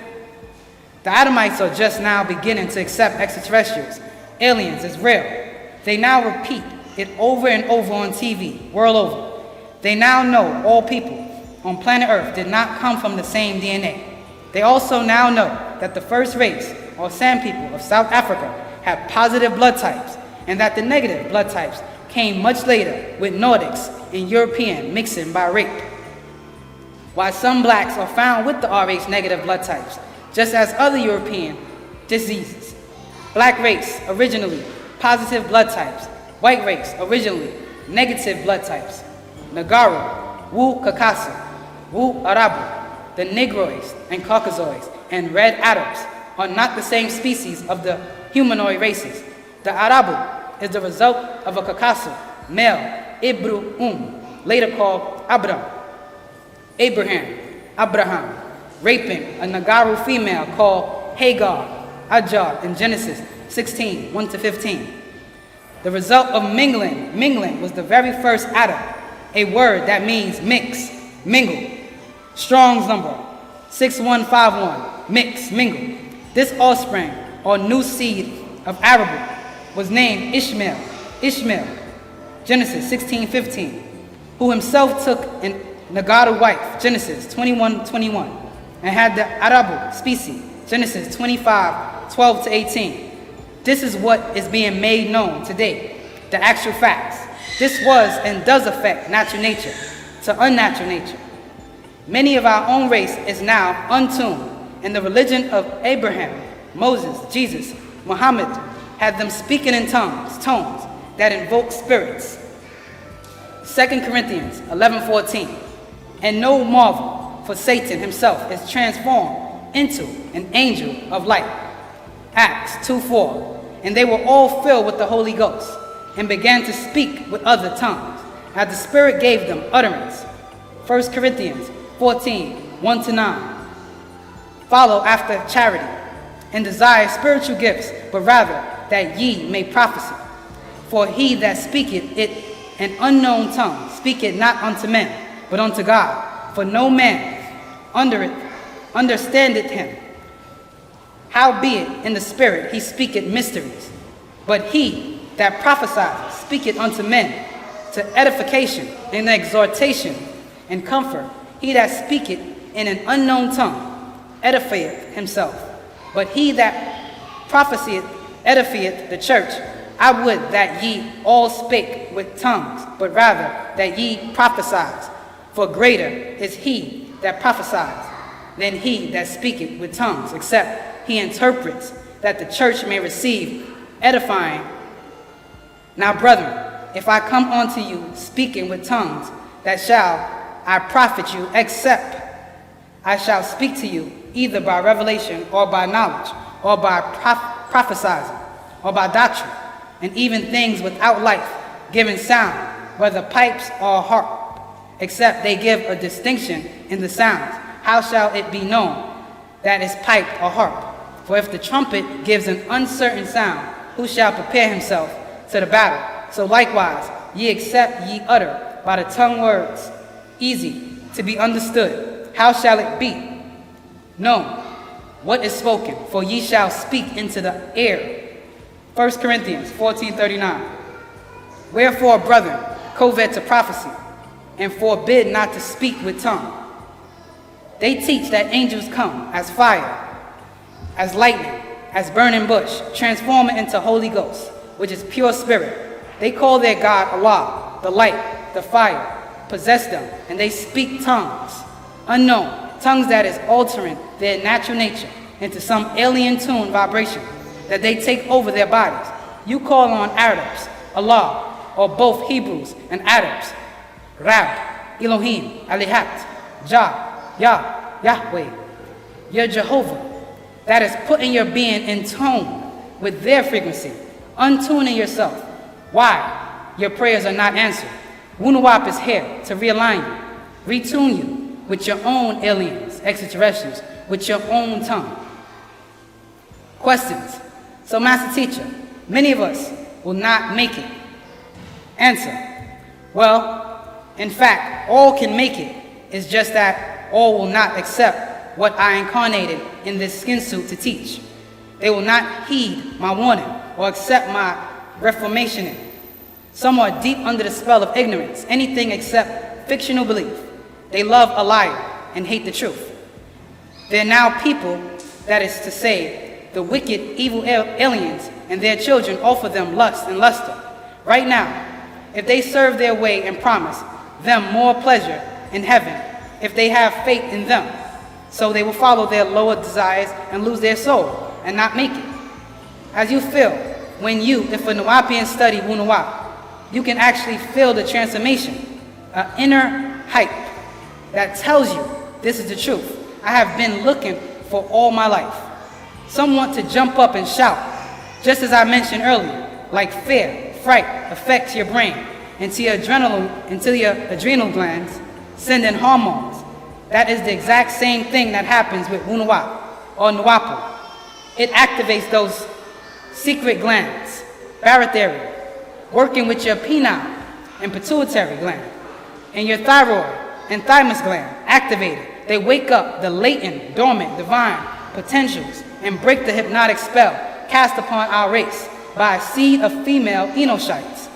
The Adamites are just now beginning to accept extraterrestrials, aliens as real. They now repeat it over and over on TV, world over. They now know all people on planet Earth did not come from the same DNA. They also now know that the first race, or Sand people of South Africa, have positive blood types, and that the negative blood types came much later with Nordics and European mixing by rape. While some blacks are found with the Rh negative blood types, just as other European diseases. Black race, originally positive blood types. White race, originally negative blood types. Nagaru, Wu-Kakasa, Wu-Arabu, the Negroids and Caucasoids, and red Arabs are not the same species of the humanoid races. The Arabu is the result of a Caucaso, male, Ibru later called Abram. Abraham, raping a Nagaru female called Hagar in Genesis 16, 1-15. The result of mingling was the very first Adam, a word that means mix, mingle. Strong's number, 6151, mix, mingle. This offspring, or new seed of Arabic, was named Ishmael, Genesis 16:15, who himself took an Nagaru wife, Genesis 21:21, and had the Arabu species, Genesis 25:12-18. This is what is being made known today, the actual facts. This was and does affect natural nature to unnatural nature. Many of our own race is now untuned, and the religion of Abraham, Moses, Jesus, Muhammad had them speaking in tones that invoke spirits. 2 Corinthians 11:14. And no marvel, for Satan himself is transformed into an angel of light. Acts 2:4. And they were all filled with the Holy Ghost, and began to speak with other tongues, as the Spirit gave them utterance. 1 Corinthians 14, 1-9. Follow after charity, and desire spiritual gifts, but rather that ye may prophesy. For he that speaketh it an unknown tongue speaketh not unto men, but unto God. For no man understandeth him. Howbeit in the Spirit he speaketh mysteries. But he that prophesieth speaketh unto men to edification and exhortation and comfort. He that speaketh in an unknown tongue edifieth himself. But he that prophesieth edifieth the church. I would that ye all spake with tongues, but rather that ye prophesied. For greater is he that prophesies than he that speaketh with tongues, except he interprets, that the church may receive edifying. Now, brethren, if I come unto you speaking with tongues, that shall I profit you, except I shall speak to you either by revelation or by knowledge, or by prophesying, or by doctrine, and even things without life, giving sound, whether pipes or harp, except they give a distinction in the sounds. How shall it be known that is pipe or harp? For if the trumpet gives an uncertain sound, who shall prepare himself to the battle? So likewise, ye except ye utter by the tongue words, easy to be understood, how shall it be known what is spoken? For ye shall speak into the air. 1 Corinthians 14:39. Wherefore, brethren, covet to prophecy, and forbid not to speak with tongue. They teach that angels come as fire, as lightning, as burning bush, transform it into Holy Ghost, which is pure spirit. They call their God Allah, the light, the fire, possess them, and they speak tongues, unknown, tongues that is altering their natural nature into some alien tune vibration that they take over their bodies. You call on Arabs, Allah, or both Hebrews and Arabs, Rab, Elohim, Alihat, Yahweh, your Jehovah, that is putting your being in tone with their frequency, untuning yourself. Why? Your prayers are not answered. Wu-Sabat is here to realign you, retune you with your own aliens, extraterrestrials, with your own tongue. Questions. So, Master Teacher, many of us will not make it. Answer. Well, in fact, all can make it. It's just that all will not accept what I incarnated in this skin suit to teach. They will not heed my warning or accept my reformation. Some are deep under the spell of ignorance, anything except fictional belief. They love a liar and hate the truth. There are now people, that is to say, the wicked, evil aliens and their children offer them lust and luster. Right now, if they serve their way and promise them more pleasure in heaven, if they have faith in them, so they will follow their lower desires and lose their soul and not make it. As you feel when you, if a Nuwapian study Wu-Sabat, you can actually feel the transformation, an inner hype that tells you this is the truth. I have been looking for all my life. Some want to jump up and shout, just as I mentioned earlier, like fear, fright affects your brain into your adrenal glands, sending hormones That is the exact same thing that happens with Wunuwap or Nuwapu. It activates those secret glands, barotherium, working with your penile and pituitary gland, and your thyroid and thymus gland activated. They wake up the latent, dormant, divine potentials and break the hypnotic spell cast upon our race by a seed of female Enoshites,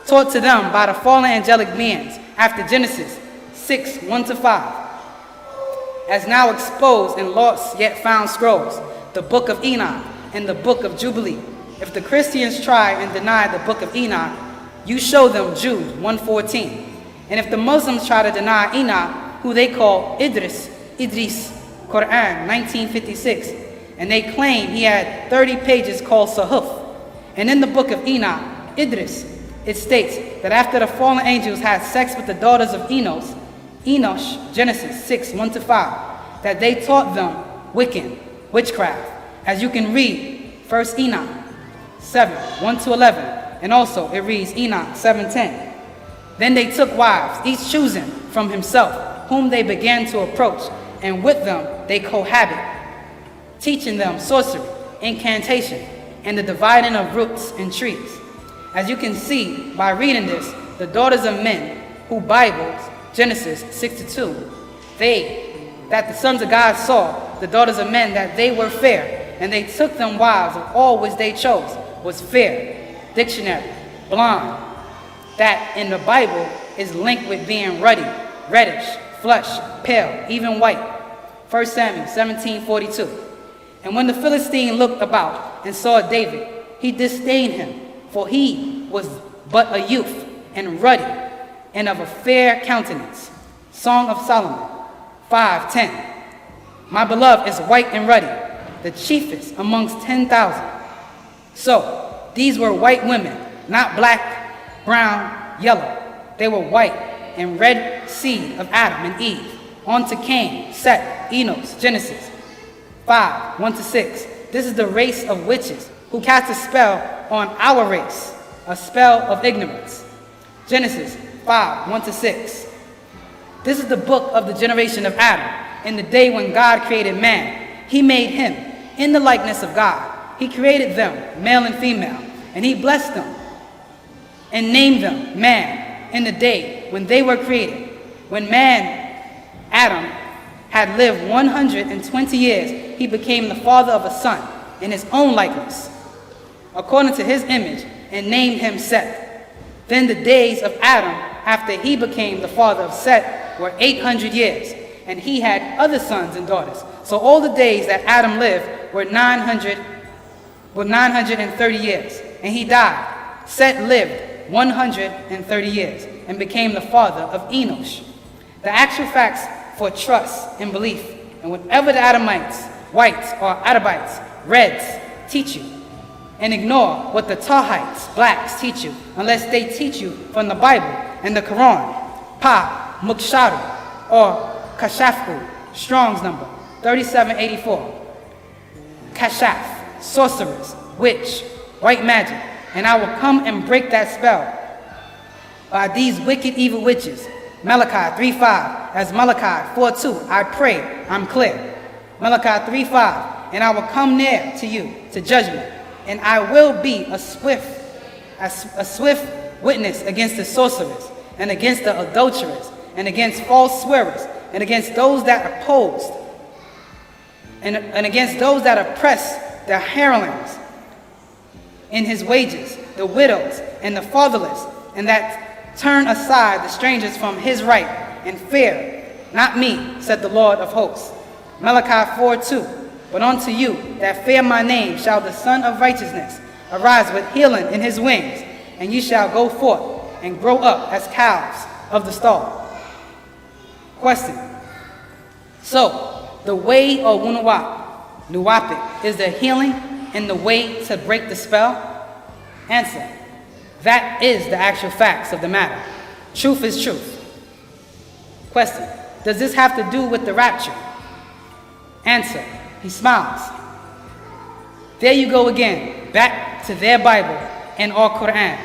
taught to them by the fallen angelic beings after Genesis 6:1-5, as now exposed in lost yet found scrolls, the Book of Enoch and the Book of Jubilee. If the Christians try and deny the Book of Enoch, you show them Jude 1:14. And if the Muslims try to deny Enoch, who they call Idris, Quran 1956, and they claim he had 30 pages called Sahuf. And in the Book of Enoch, Idris, it states that after the fallen angels had sex with the daughters of Enosh, Genesis 6:1-5, that they taught them witchcraft, as you can read 1 Enoch 7:1-11, and also it reads Enoch 7:10. Then they took wives, each choosing from himself, whom they began to approach, and with them they cohabit, teaching them sorcery, incantation, and the dividing of roots and trees. As you can see by reading this, the daughters of men, who Bibles, Genesis 6:2, that the sons of God saw, the daughters of men, that they were fair, and they took them wives of all which they chose, was fair, dictionary, blonde, that in the Bible is linked with being ruddy, reddish, flush, pale, even white. 1 Samuel 17:42. And when the Philistine looked about and saw David, he disdained him, for he was but a youth and ruddy and of a fair countenance. Song of Solomon 5:10. My beloved is white and ruddy, the chiefest amongst 10,000. So these were white women, not black, brown, yellow. They were white and red seed of Adam and Eve. On to Cain, Set, Enos, Genesis 5:1-6. This is the race of witches who cast a spell on our race, a spell of ignorance. Genesis 5:1-6. This is the book of the generation of Adam. In the day when God created man, he made him in the likeness of God. He created them, male and female, and he blessed them and named them man in the day when they were created. When man, Adam, had lived 120 years, he became the father of a son in his own likeness, according to his image, and named him Seth. Then the days of Adam, after he became the father of Seth, were 800 years, and he had other sons and daughters. So all the days that Adam lived were 930 years, and he died. Seth lived 130 years and became the father of Enosh. The actual facts for trust and belief, and whatever the Adamites, whites or Adabites, reds teach you, and ignore what the Tahites, blacks, teach you, unless they teach you from the Bible and the Quran. Pa Muksharu or Kashafku, Strong's number 3784. Kashaf, sorcerers, witch, white magic, and I will come and break that spell by these wicked evil witches. Malachi 3:5, as Malachi 4:2, I pray, I'm clear. Malachi 3:5, and I will come near to you to judgment, and I will be a swift witness against the sorcerers, and against the adulterers, and against false swearers, and against those that opposed, and against those that oppress the hirelings in his wages, the widows and the fatherless, and that turn aside the strangers from his right, and fear not me, said the Lord of hosts. Malachi 4:2, but unto you that fear my name shall the Son of Righteousness arise with healing in his wings, and you shall go forth and grow up as calves of the stall. Question. So, the way of Nuwapic is the healing and the way to break the spell? Answer. That is the actual facts of the matter. Truth is truth. Question. Does this have to do with the rapture? Answer. He smiles. There you go again, back to their Bible and our Quran.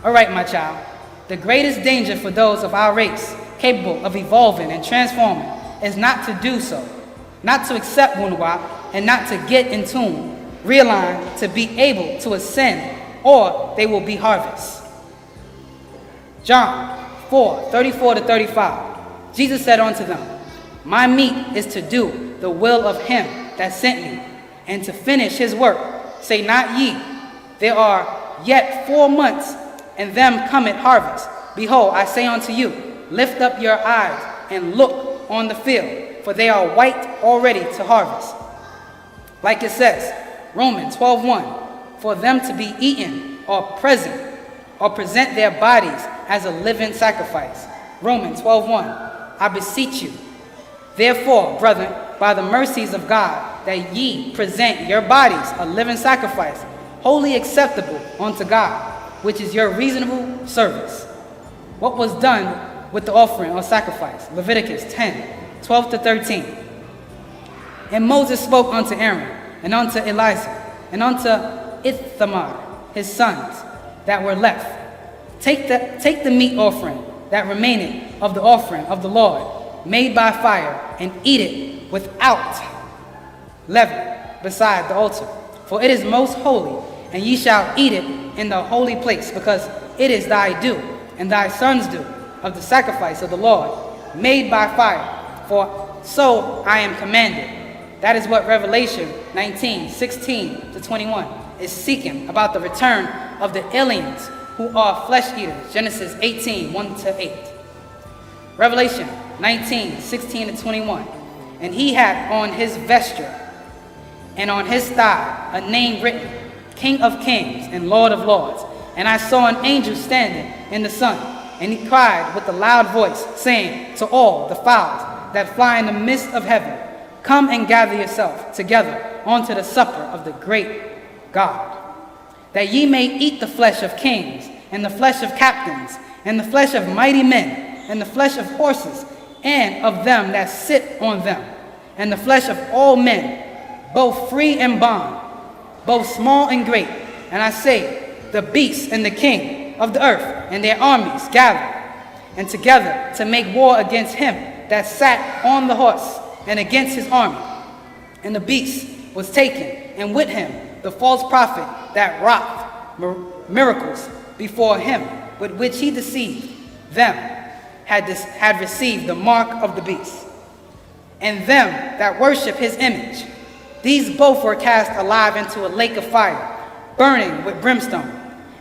All right, my child. The greatest danger for those of our race capable of evolving and transforming is not to do so, not to accept Wu-Sabat, and not to get in tune, realign, to be able to ascend, or they will be harvest. John 4:34-35. Jesus said unto them, my meat is to do the will of him that sent me, and to finish his work. Say not ye, there are yet 4 months, and them cometh harvest. Behold, I say unto you, lift up your eyes and look on the field, for they are white already to harvest. Like it says, Romans 12:1, for them to be eaten or present their bodies as a living sacrifice. Romans 12:1, I beseech you, therefore, brethren, by the mercies of God, that ye present your bodies a living sacrifice, wholly acceptable unto God, which is your reasonable service. What was done with the offering or sacrifice? Leviticus 10:12-13. And Moses spoke unto Aaron, and unto Eleazar, and unto Ithamar, his sons, that were left. Take the meat offering that remaineth of the offering of the Lord, made by fire, and eat it without leaven beside the altar. For it is most holy, and ye shall eat it in the holy place, because it is thy due, and thy son's due, of the sacrifice of the Lord, made by fire. For so I am commanded. That is what Revelation 19:16-21 is seeking about the return of the aliens who are flesh eaters. Genesis 18:1-8. Revelation 19:16-21. And he had on his vesture and on his thigh a name written, King of Kings and Lord of Lords. And I saw an angel standing in the sun, and he cried with a loud voice, saying to all the fowls that fly in the midst of heaven, come and gather yourself together unto the supper of the great God, that ye may eat the flesh of kings, and the flesh of captains, and the flesh of mighty men, and the flesh of horses, and of them that sit on them, and the flesh of all men, both free and bond, both small and great. And I say, the beasts and the king of the earth and their armies gathered, and together to make war against him that sat on the horse, and against his army. And the beast was taken, and with him the false prophet that wrought miracles before him, with which he deceived them, had received the mark of the beast, and them that worship his image. These both were cast alive into a lake of fire, burning with brimstone.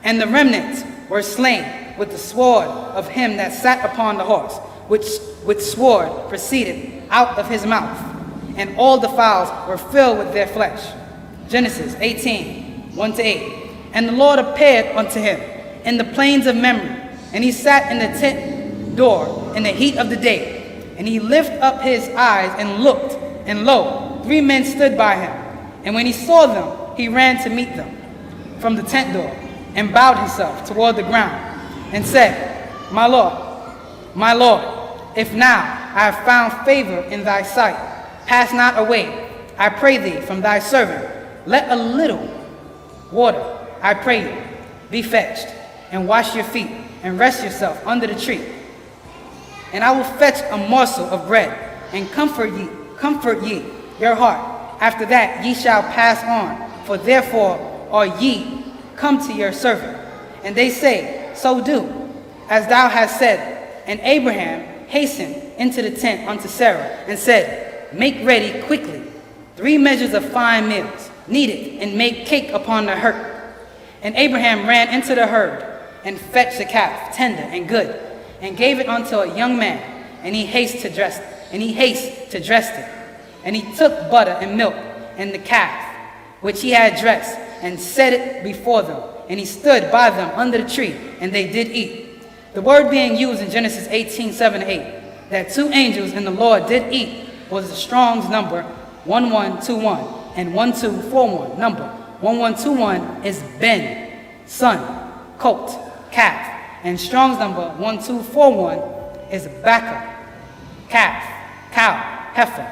And the remnants were slain with the sword of him that sat upon the horse, which sword proceeded out of his mouth. And all the fowls were filled with their flesh. Genesis 18:1-8. And the Lord appeared unto him in the plains of Mamre, and he sat in the tent door in the heat of the day. And he lifted up his eyes and looked, and lo, 3 men stood by him. And when he saw them, he ran to meet them from the tent door, and bowed himself toward the ground, and said, my Lord, if now I have found favor in thy sight, pass not away, I pray thee, from thy servant. Let a little water, I pray you, be fetched, and wash your feet, and rest yourself under the tree. And I will fetch a morsel of bread, and comfort ye your heart. After that ye shall pass on, for therefore are ye come to your servant. And they say, so do, as thou hast said. And Abraham hastened into the tent unto Sarah, and said, make ready quickly 3 measures of fine meals, knead it, and make cake upon the herd. And Abraham ran into the herd, and fetched a calf, tender and good, and gave it unto a young man, and he hasted to dress it. And he took butter and milk, and the calf, which he had dressed, and set it before them. And he stood by them under the tree, and they did eat. The word being used in Genesis 18:7-8, that 2 angels in the Lord did eat, was the Strong's number 1121 and 1241. Number 1121 is Ben, son, colt, calf. And Strong's number 1241 is Baka, calf, cow, heifer.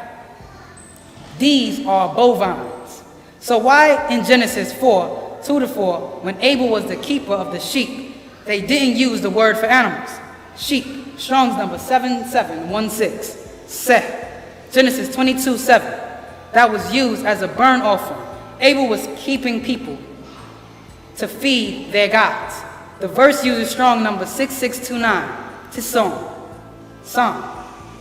These are bovines. So why in Genesis 4:2-4, when Abel was the keeper of the sheep, they didn't use the word for animals? Sheep, Strong's number 7716, Seth, Genesis 22:7. That was used as a burnt offering. Abel was keeping people to feed their gods. The verse uses strong number 6629 to Psalm.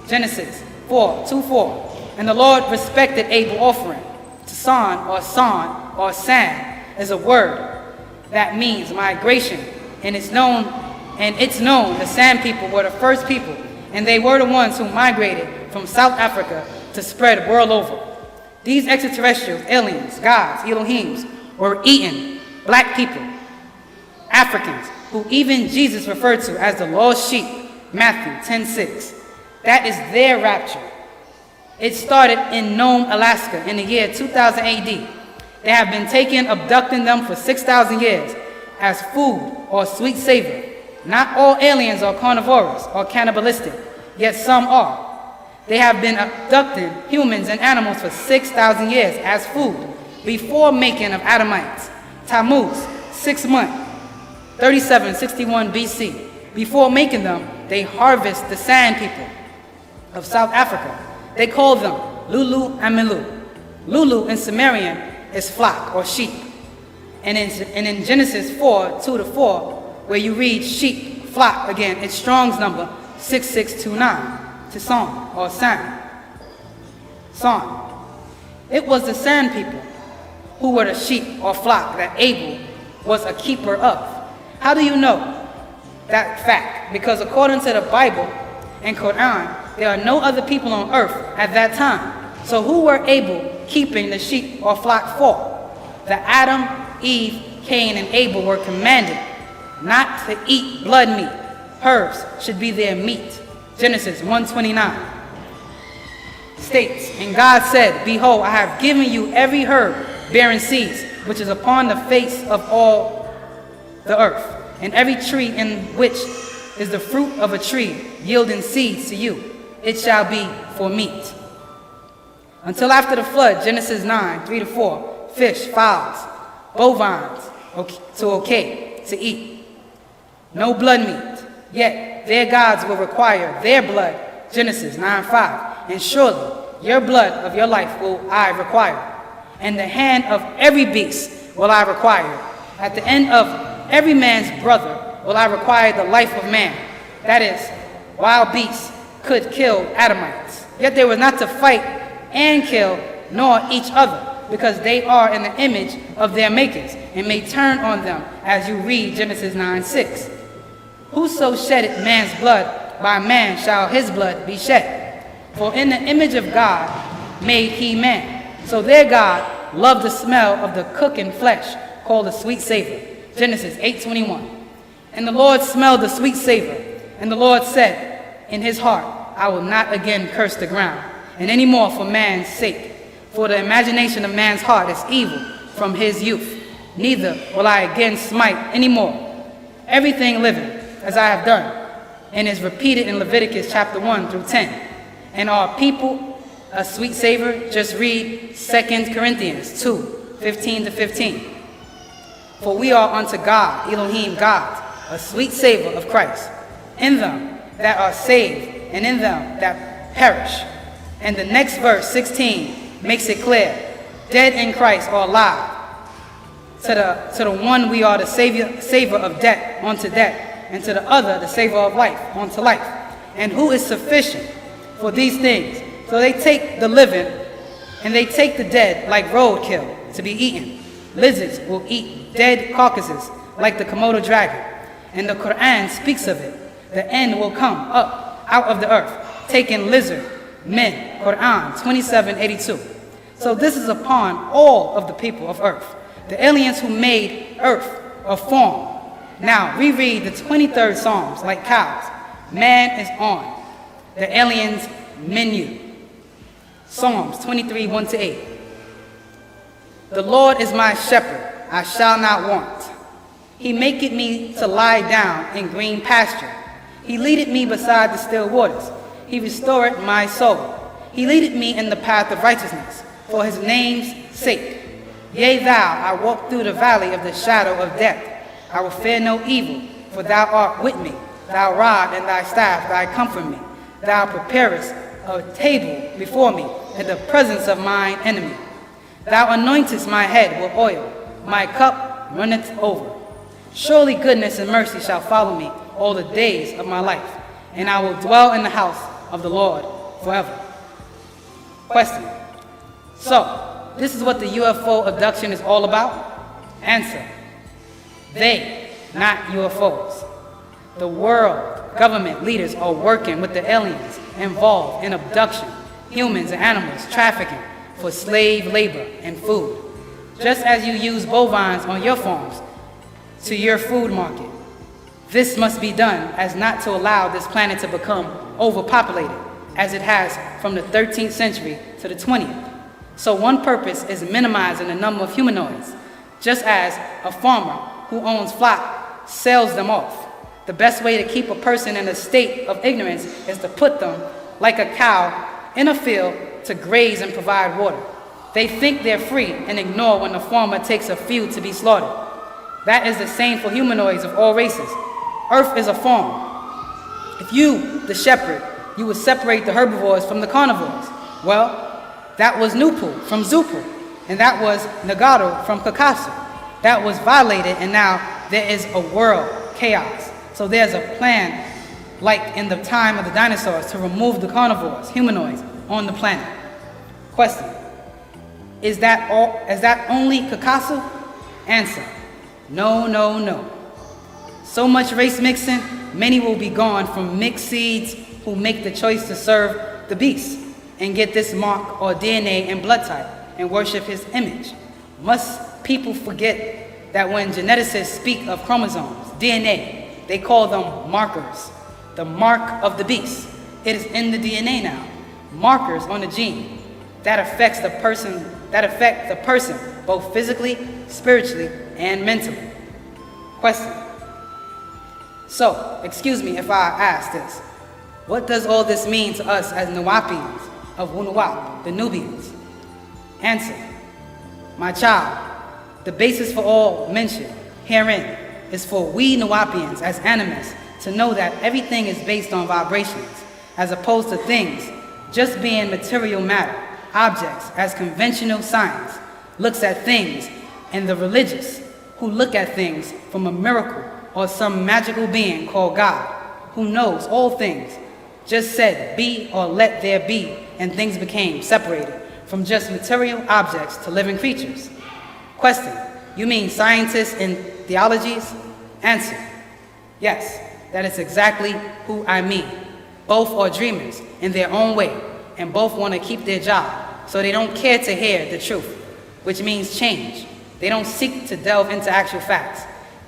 Genesis 4:2-4. And the Lord respected Abel's offering. To son or san is a word that means migration, and it's known the San people were the first people, and they were the ones who migrated from South Africa to spread world over. These extraterrestrials, aliens, gods, Elohims, were eating black people, Africans, who even Jesus referred to as the lost sheep, Matthew 10:6. That is their rapture. It started in Nome, Alaska in the year 2000 AD. They have been taken, abducting them for 6,000 years as food or sweet savor. Not all aliens are carnivorous or cannibalistic, yet some are. They have been abducting humans and animals for 6,000 years as food before making of Adamites. Tammuz, 6 months, 3761 BC. Before making them, they harvest the San people of South Africa. They call them Lulu and Milu. Lulu in Sumerian is flock or sheep. And in Genesis 4:2-4, where you read sheep, flock, again, it's Strong's number 6629 to Son or San. It was the San people who were the sheep or flock that Abel was a keeper of. How do you know that fact? Because according to the Bible and Quran, there are no other people on earth at that time. So who were Abel keeping the sheep or flock for? The Adam, Eve, Cain, and Abel were commanded not to eat blood meat. Herbs should be their meat. Genesis 1:29 states, and God said, behold, I have given you every herb bearing seeds, which is upon the face of all the earth, and every tree in which is the fruit of a tree yielding seeds to you. It shall be for meat. Until after the flood, Genesis 9:3-4, fish, fowls, bovines, to eat. No blood meat, yet their gods will require their blood, Genesis 9:5, and surely your blood of your life will I require, and the hand of every beast will I require. At the end of every man's brother will I require the life of man. That is, wild beasts could kill Adamites, yet they were not to fight and kill, nor each other, because they are in the image of their makers, and may turn on them, as you read Genesis 9:6. Whoso sheddeth man's blood, by man shall his blood be shed. For in the image of God made he man. So their God loved the smell of the cooking flesh, called a sweet savor. Genesis 8:21. And the Lord smelled the sweet savor, and the Lord said in his heart, I will not again curse the ground, and any more for man's sake. For the imagination of man's heart is evil from his youth. Neither will I again smite any more everything living, as I have done. And is repeated in Leviticus chapter 1-10. And our people a sweet savor? Just read 2 Corinthians 2:15-15. For we are unto God, Elohim, God, a sweet savor of Christ, in them that are saved, and in them that perish. And the next verse, 16, makes it clear. Dead in Christ or alive. To the one we are the savor of death unto death, and to the other the savor of life unto life. And who is sufficient for these things? So they take the living and they take the dead like roadkill to be eaten. Lizards will eat dead carcasses like the Komodo dragon. And the Quran speaks of it. The end will come up out of the earth, taking lizard, men, Quran 27:82. So this is upon all of the people of earth, the aliens who made earth a form. Now reread the 23rd Psalms like cows. Man is on the aliens' menu. Psalms 23:1-8. The Lord is my shepherd, I shall not want. He maketh me to lie down in green pasture. He leadeth me beside the still waters. He restored my soul. He leadeth me in the path of righteousness, for his name's sake. Yea, thou, I walk through the valley of the shadow of death. I will fear no evil, for thou art with me. Thy rod and thy staff, thy comfort me. Thou preparest a table before me in the presence of mine enemy. Thou anointest my head with oil, my cup runneth over. Surely goodness and mercy shall follow me all the days of my life, and I will dwell in the house of the Lord forever. Question. So, this is what the UFO abduction is all about? Answer. They, not UFOs. The world government leaders are working with the aliens involved in abduction, humans and animals, trafficking for slave labor and food. Just as you use bovines on your farms to your food market, this must be done as not to allow this planet to become overpopulated, as it has from the 13th century to the 20th. So one purpose is minimizing the number of humanoids, just as a farmer who owns flock sells them off. The best way to keep a person in a state of ignorance is to put them, like a cow, in a field to graze and provide water. They think they're free and ignore when the farmer takes a few to be slaughtered. That is the same for humanoids of all races. Earth is a farm. If you, the shepherd, you would separate the herbivores from the carnivores. Well, that was Nupu from Zupu, and that was Nagato from Kakasu. That was violated, and now there is a world chaos. So there's a plan, like in the time of the dinosaurs, to remove the carnivores, humanoids, on the planet. Question. Is that only Kakasu? Answer. No, no, no. So much race mixing, many will be gone from mixed seeds who make the choice to serve the beast and get this mark or DNA and blood type and worship his image. Must people forget that when geneticists speak of chromosomes, DNA, they call them markers, the mark of the beast. It is in the DNA now. Markers on the gene that affect the person both physically, spiritually, and mentally. Question. So, excuse me if I ask this. What does all this mean to us as Nuwapians of Wunuwap, the Nubians? Answer. My child, the basis for all mention herein is for we Nuwapians as animists to know that everything is based on vibrations, as opposed to things just being material matter, objects, as conventional science looks at things, and the religious who look at things from a miracle or some magical being called God, who knows all things, just said be or let there be, and things became separated from just material objects to living creatures. Question. You mean scientists and theologies? Answer. Yes, that is exactly who I mean. Both are dreamers in their own way, and both want to keep their job, so they don't care to hear the truth, which means change. They don't seek to delve into actual facts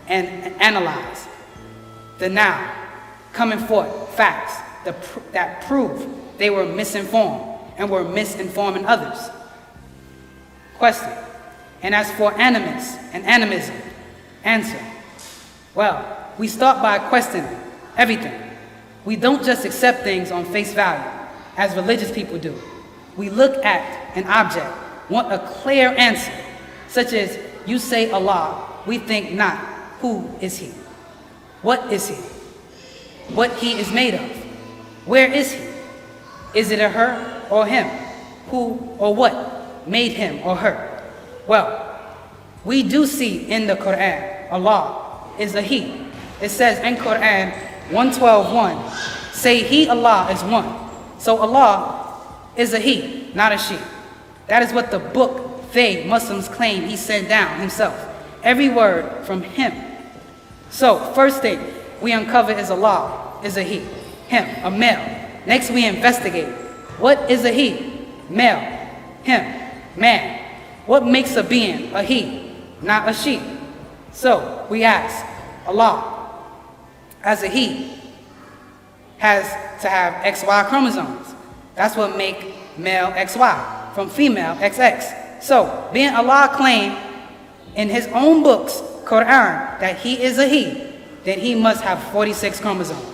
and analyze the now coming forth facts that prove they were misinformed and were misinforming others. Question. And as for Animists and Animism, answer. Well, we start by questioning everything. We don't just accept things on face value, as religious people do. We look at an object, want a clear answer, such as you say Allah, we think not. Who is he? What is he? What he is made of? Where is he? Is it a her or him? Who or what made him or her? Well, we do see in the Quran, Allah is a he. It says in Quran 112:1, say he, Allah, is one. So Allah is a he, not a she. That is what the book they, Muslims, claim he sent down himself. Every word from him. So, first thing we uncover is Allah is a he, him, a male. Next we investigate. What is a he? Male. Him, man. What makes a being a he, not a she? So, we ask, Allah, as a he, has to have XY chromosomes. That's what make male XY from female XX. So, being Allah claimed in his own books, Quran, that he is a he, then he must have 46 chromosomes,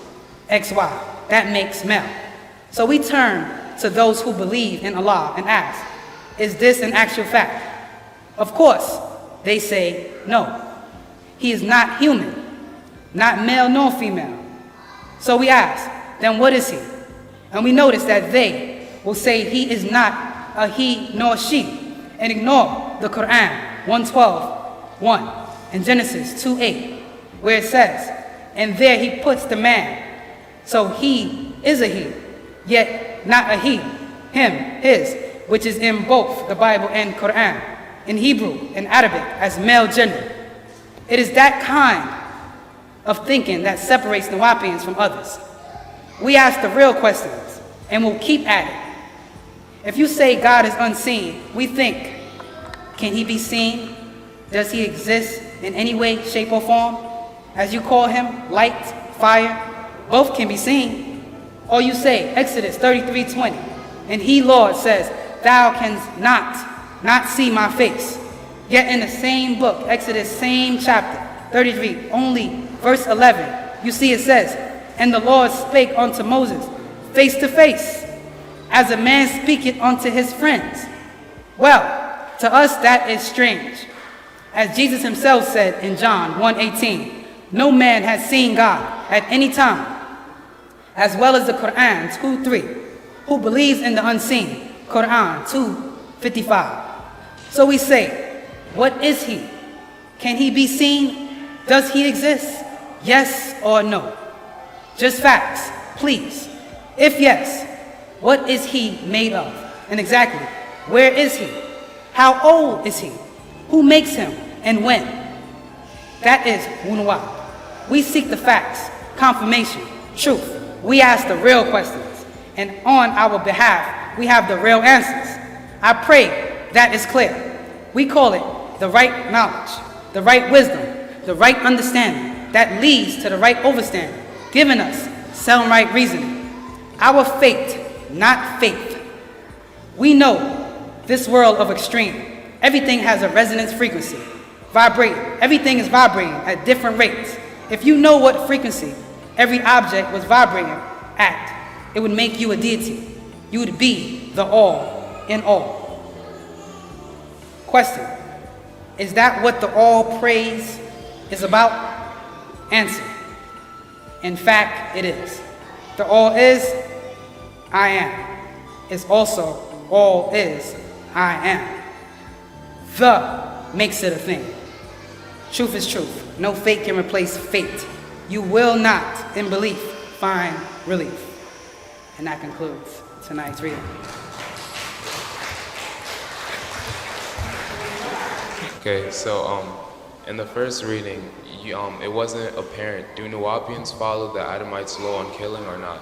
XY. That makes male. So we turn to those who believe in Allah and ask, is this an actual fact? Of course, they say no. He is not human, not male nor female. So we ask, then what is he? And we notice that they, will say he is not a he nor she, and ignore the Quran 1:12:1 and Genesis 2:8, where it says, and there he puts the man. So he is a he, yet not a he, him, his, which is in both the Bible and Quran, in Hebrew and Arabic as male gender. It is that kind of thinking that separates Nawapians from others. We ask the real questions, and we'll keep at it. If you say God is unseen, we think, can he be seen? Does he exist in any way, shape, or form? As you call him, light, fire, both can be seen. Or you say, Exodus 33:20, and he, Lord, says, thou canst not see my face. Yet in the same book, Exodus, same chapter, 33, only verse 11, you see it says, and the Lord spake unto Moses face to face, as a man speaketh unto his friends. Well, to us that is strange. As Jesus himself said in John 1:18, no man has seen God at any time, as well as the Quran 2:3, who believes in the unseen, Quran 2:55. So we say, what is he? Can he be seen? Does he exist? Yes or no? Just facts, please. If yes, what is he made of? And exactly, where is he? How old is he? Who makes him and when? That is Wu-Sabat. We seek the facts, confirmation, truth. We ask the real questions, and on our behalf, we have the real answers. I pray that is clear. We call it the right knowledge, the right wisdom, the right understanding that leads to the right overstanding, giving us sound right reasoning. Our fate, not faith. We know this world of extreme. Everything has a resonance frequency, vibrating. Everything is vibrating at different rates. If you know what frequency every object was vibrating at, it would make you a deity. You would be the all in all. Question, is that what the all praise is about? Answer, in fact, it is. The all is, I am. It's also all is, I am. The makes it a thing. Truth is truth. No fate can replace fate. You will not, in belief, find relief. And that concludes tonight's reading. Okay, so in the first reading, it wasn't apparent. Do Nawapians follow the Adamites' law on killing or not?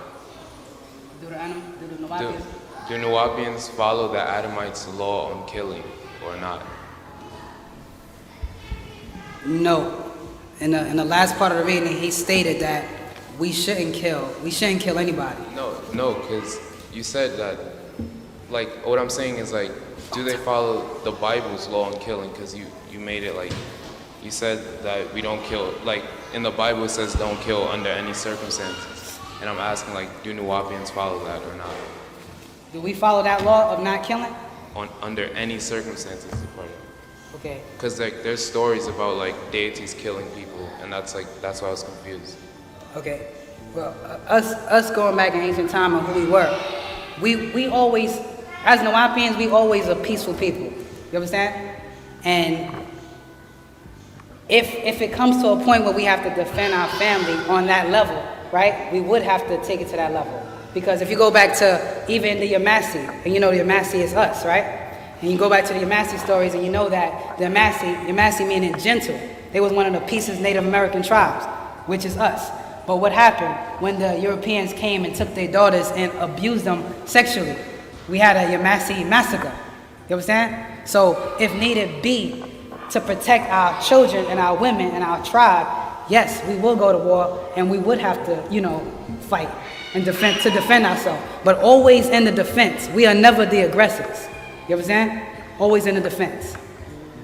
Do Nawapians follow the Adamites' law on killing or not? No. In the last part of the reading, he stated that we shouldn't kill anybody. No, because you said that, like, what I'm saying is, like, do they follow the Bible's law on killing? Because you made it, like, you said that we don't kill, like, in the Bible it says don't kill under any circumstances. And I'm asking, like, do Nawapians follow that or not? Do we follow that law of not killing? Under any circumstances, Okay. because like there's stories about like deities killing people, and that's why I was confused. Okay. Well, us going back in ancient time and who we were, we always, as Nawapians, we always a peaceful people. You understand? And if it comes to a point where we have to defend our family on that level, right? We would have to take it to that level. Because if you go back to even the Yamasi, and you know the Yamasi is us, right? And you go back to the Yamasi stories and you know that the Yamasi meaning gentle, they was one of the peace's Native American tribes, which is us. But what happened when the Europeans came and took their daughters and abused them sexually? We had a Yamasi massacre. You understand? So if needed be to protect our children and our women and our tribe, yes, we will go to war and we would have to, fight and defend ourselves. But always in the defense. We are never the aggressors. You understand? Always in the defense.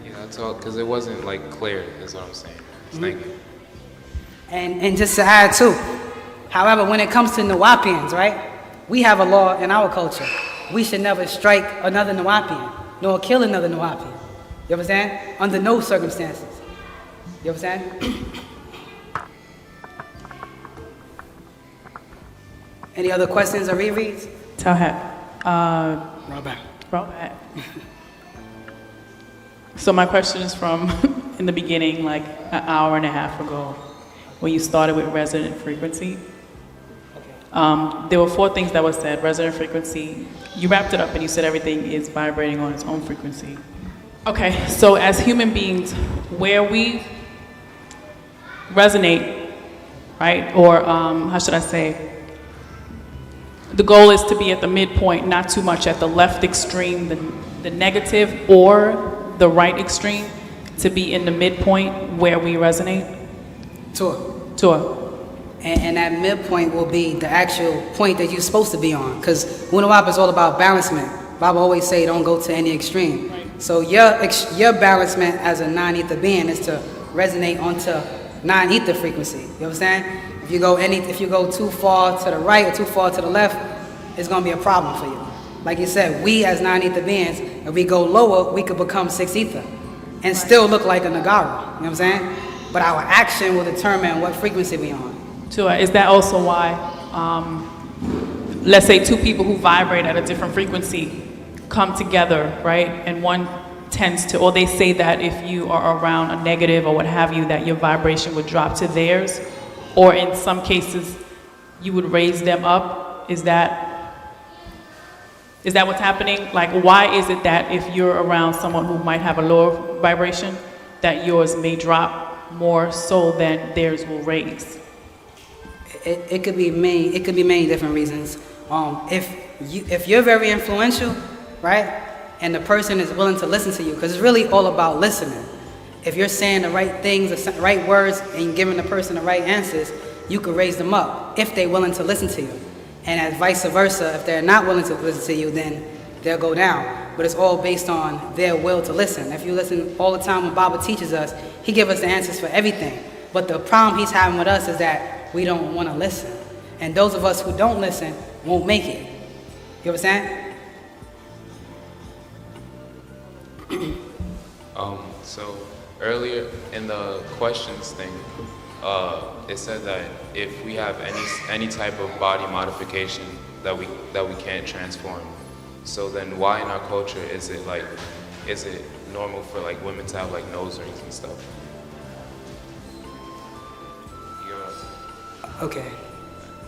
Yeah, that's all, because it wasn't like clear, is what I'm saying. Thank you. And just to add too, however, when it comes to Nawapians, right? We have a law in our culture. We should never strike another Nawapian, nor kill another Nawapian. You understand? Under no circumstances. You understand? Any other questions or rereads? Tawhab. Robert. Right. So my question is from in the beginning, like an hour and a half ago, when you started with resonant frequency. There were 4 things that were said. Resonant frequency, you wrapped it up and you said everything is vibrating on its own frequency. Okay, so as human beings, where we resonate, right, or how should I say, the goal is to be at the midpoint, not too much at the left extreme, the negative, or the right extreme, to be in the midpoint where we resonate. Tour. And that midpoint will be the actual point that you're supposed to be on. Because Wu-Sabat is all about balancement. Baba always say don't go to any extreme. Right. So your balancement as a non-ether being is to resonate onto non-ether frequency. You understand? If you go too far to the right or too far to the left, it's going to be a problem for you. Like you said, we as non-ether beings, if we go lower, we could become 6 ether and still look like a Nagara. You know what I'm saying? But our action will determine what frequency we on. Sure. Is that also why, let's say 2 people who vibrate at a different frequency come together, right? And one tends to, or they say that if you are around a negative or what have you, that your vibration would drop to theirs, or in some cases, you would raise them up. Is that what's happening? Like, why is it that if you're around someone who might have a lower vibration, that yours may drop more so than theirs will raise? It could be many different reasons. If you're very influential, right, and the person is willing to listen to you, because it's really all about listening. If you're saying the right things, the right words, and giving the person the right answers, you could raise them up if they're willing to listen to you. And as vice versa, if they're not willing to listen to you, then they'll go down. But it's all based on their will to listen. If you listen all the time when Baba teaches us, he gives us the answers for everything. But the problem he's having with us is that we don't want to listen. And those of us who don't listen won't make it. You understand? So earlier in the questions thing, it said that if we have any type of body modification that we can't transform, so then why in our culture is it normal for like women to have like nose rings and stuff? Okay.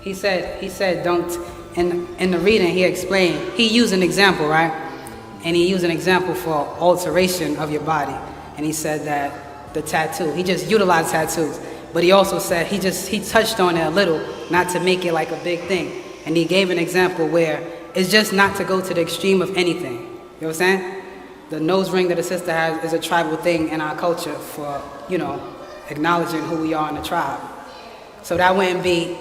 He said don't, in the reading he explained, he used an example, right? And he used an example for alteration of your body. And he said that the tattoo, he just utilized tattoos. But he also said, he touched on it a little, not to make it like a big thing. And he gave an example where it's just not to go to the extreme of anything. You know what I'm saying? The nose ring that the sister has is a tribal thing in our culture for, acknowledging who we are in the tribe. So that wouldn't be,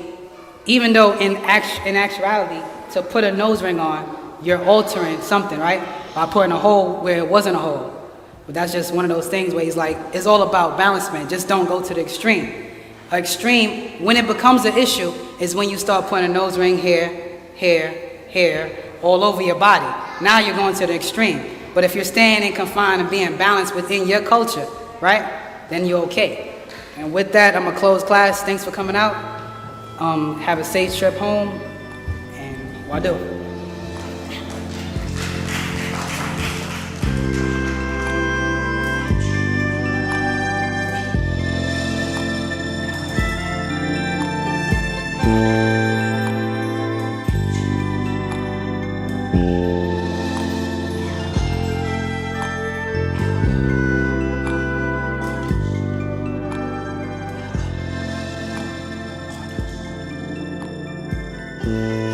even though in actuality, to put a nose ring on, you're altering something, right? By putting a hole where it wasn't a hole. But that's just one of those things where he's like, it's all about balancement. Just don't go to the extreme. Extreme, when it becomes an issue, is when you start putting a nose ring here, all over your body. Now you're going to the extreme. But if you're staying in confined and being balanced within your culture, right, then you're okay. And with that, I'm going to close class. Thanks for coming out. Have a safe trip home. And wadu. Mm-hmm.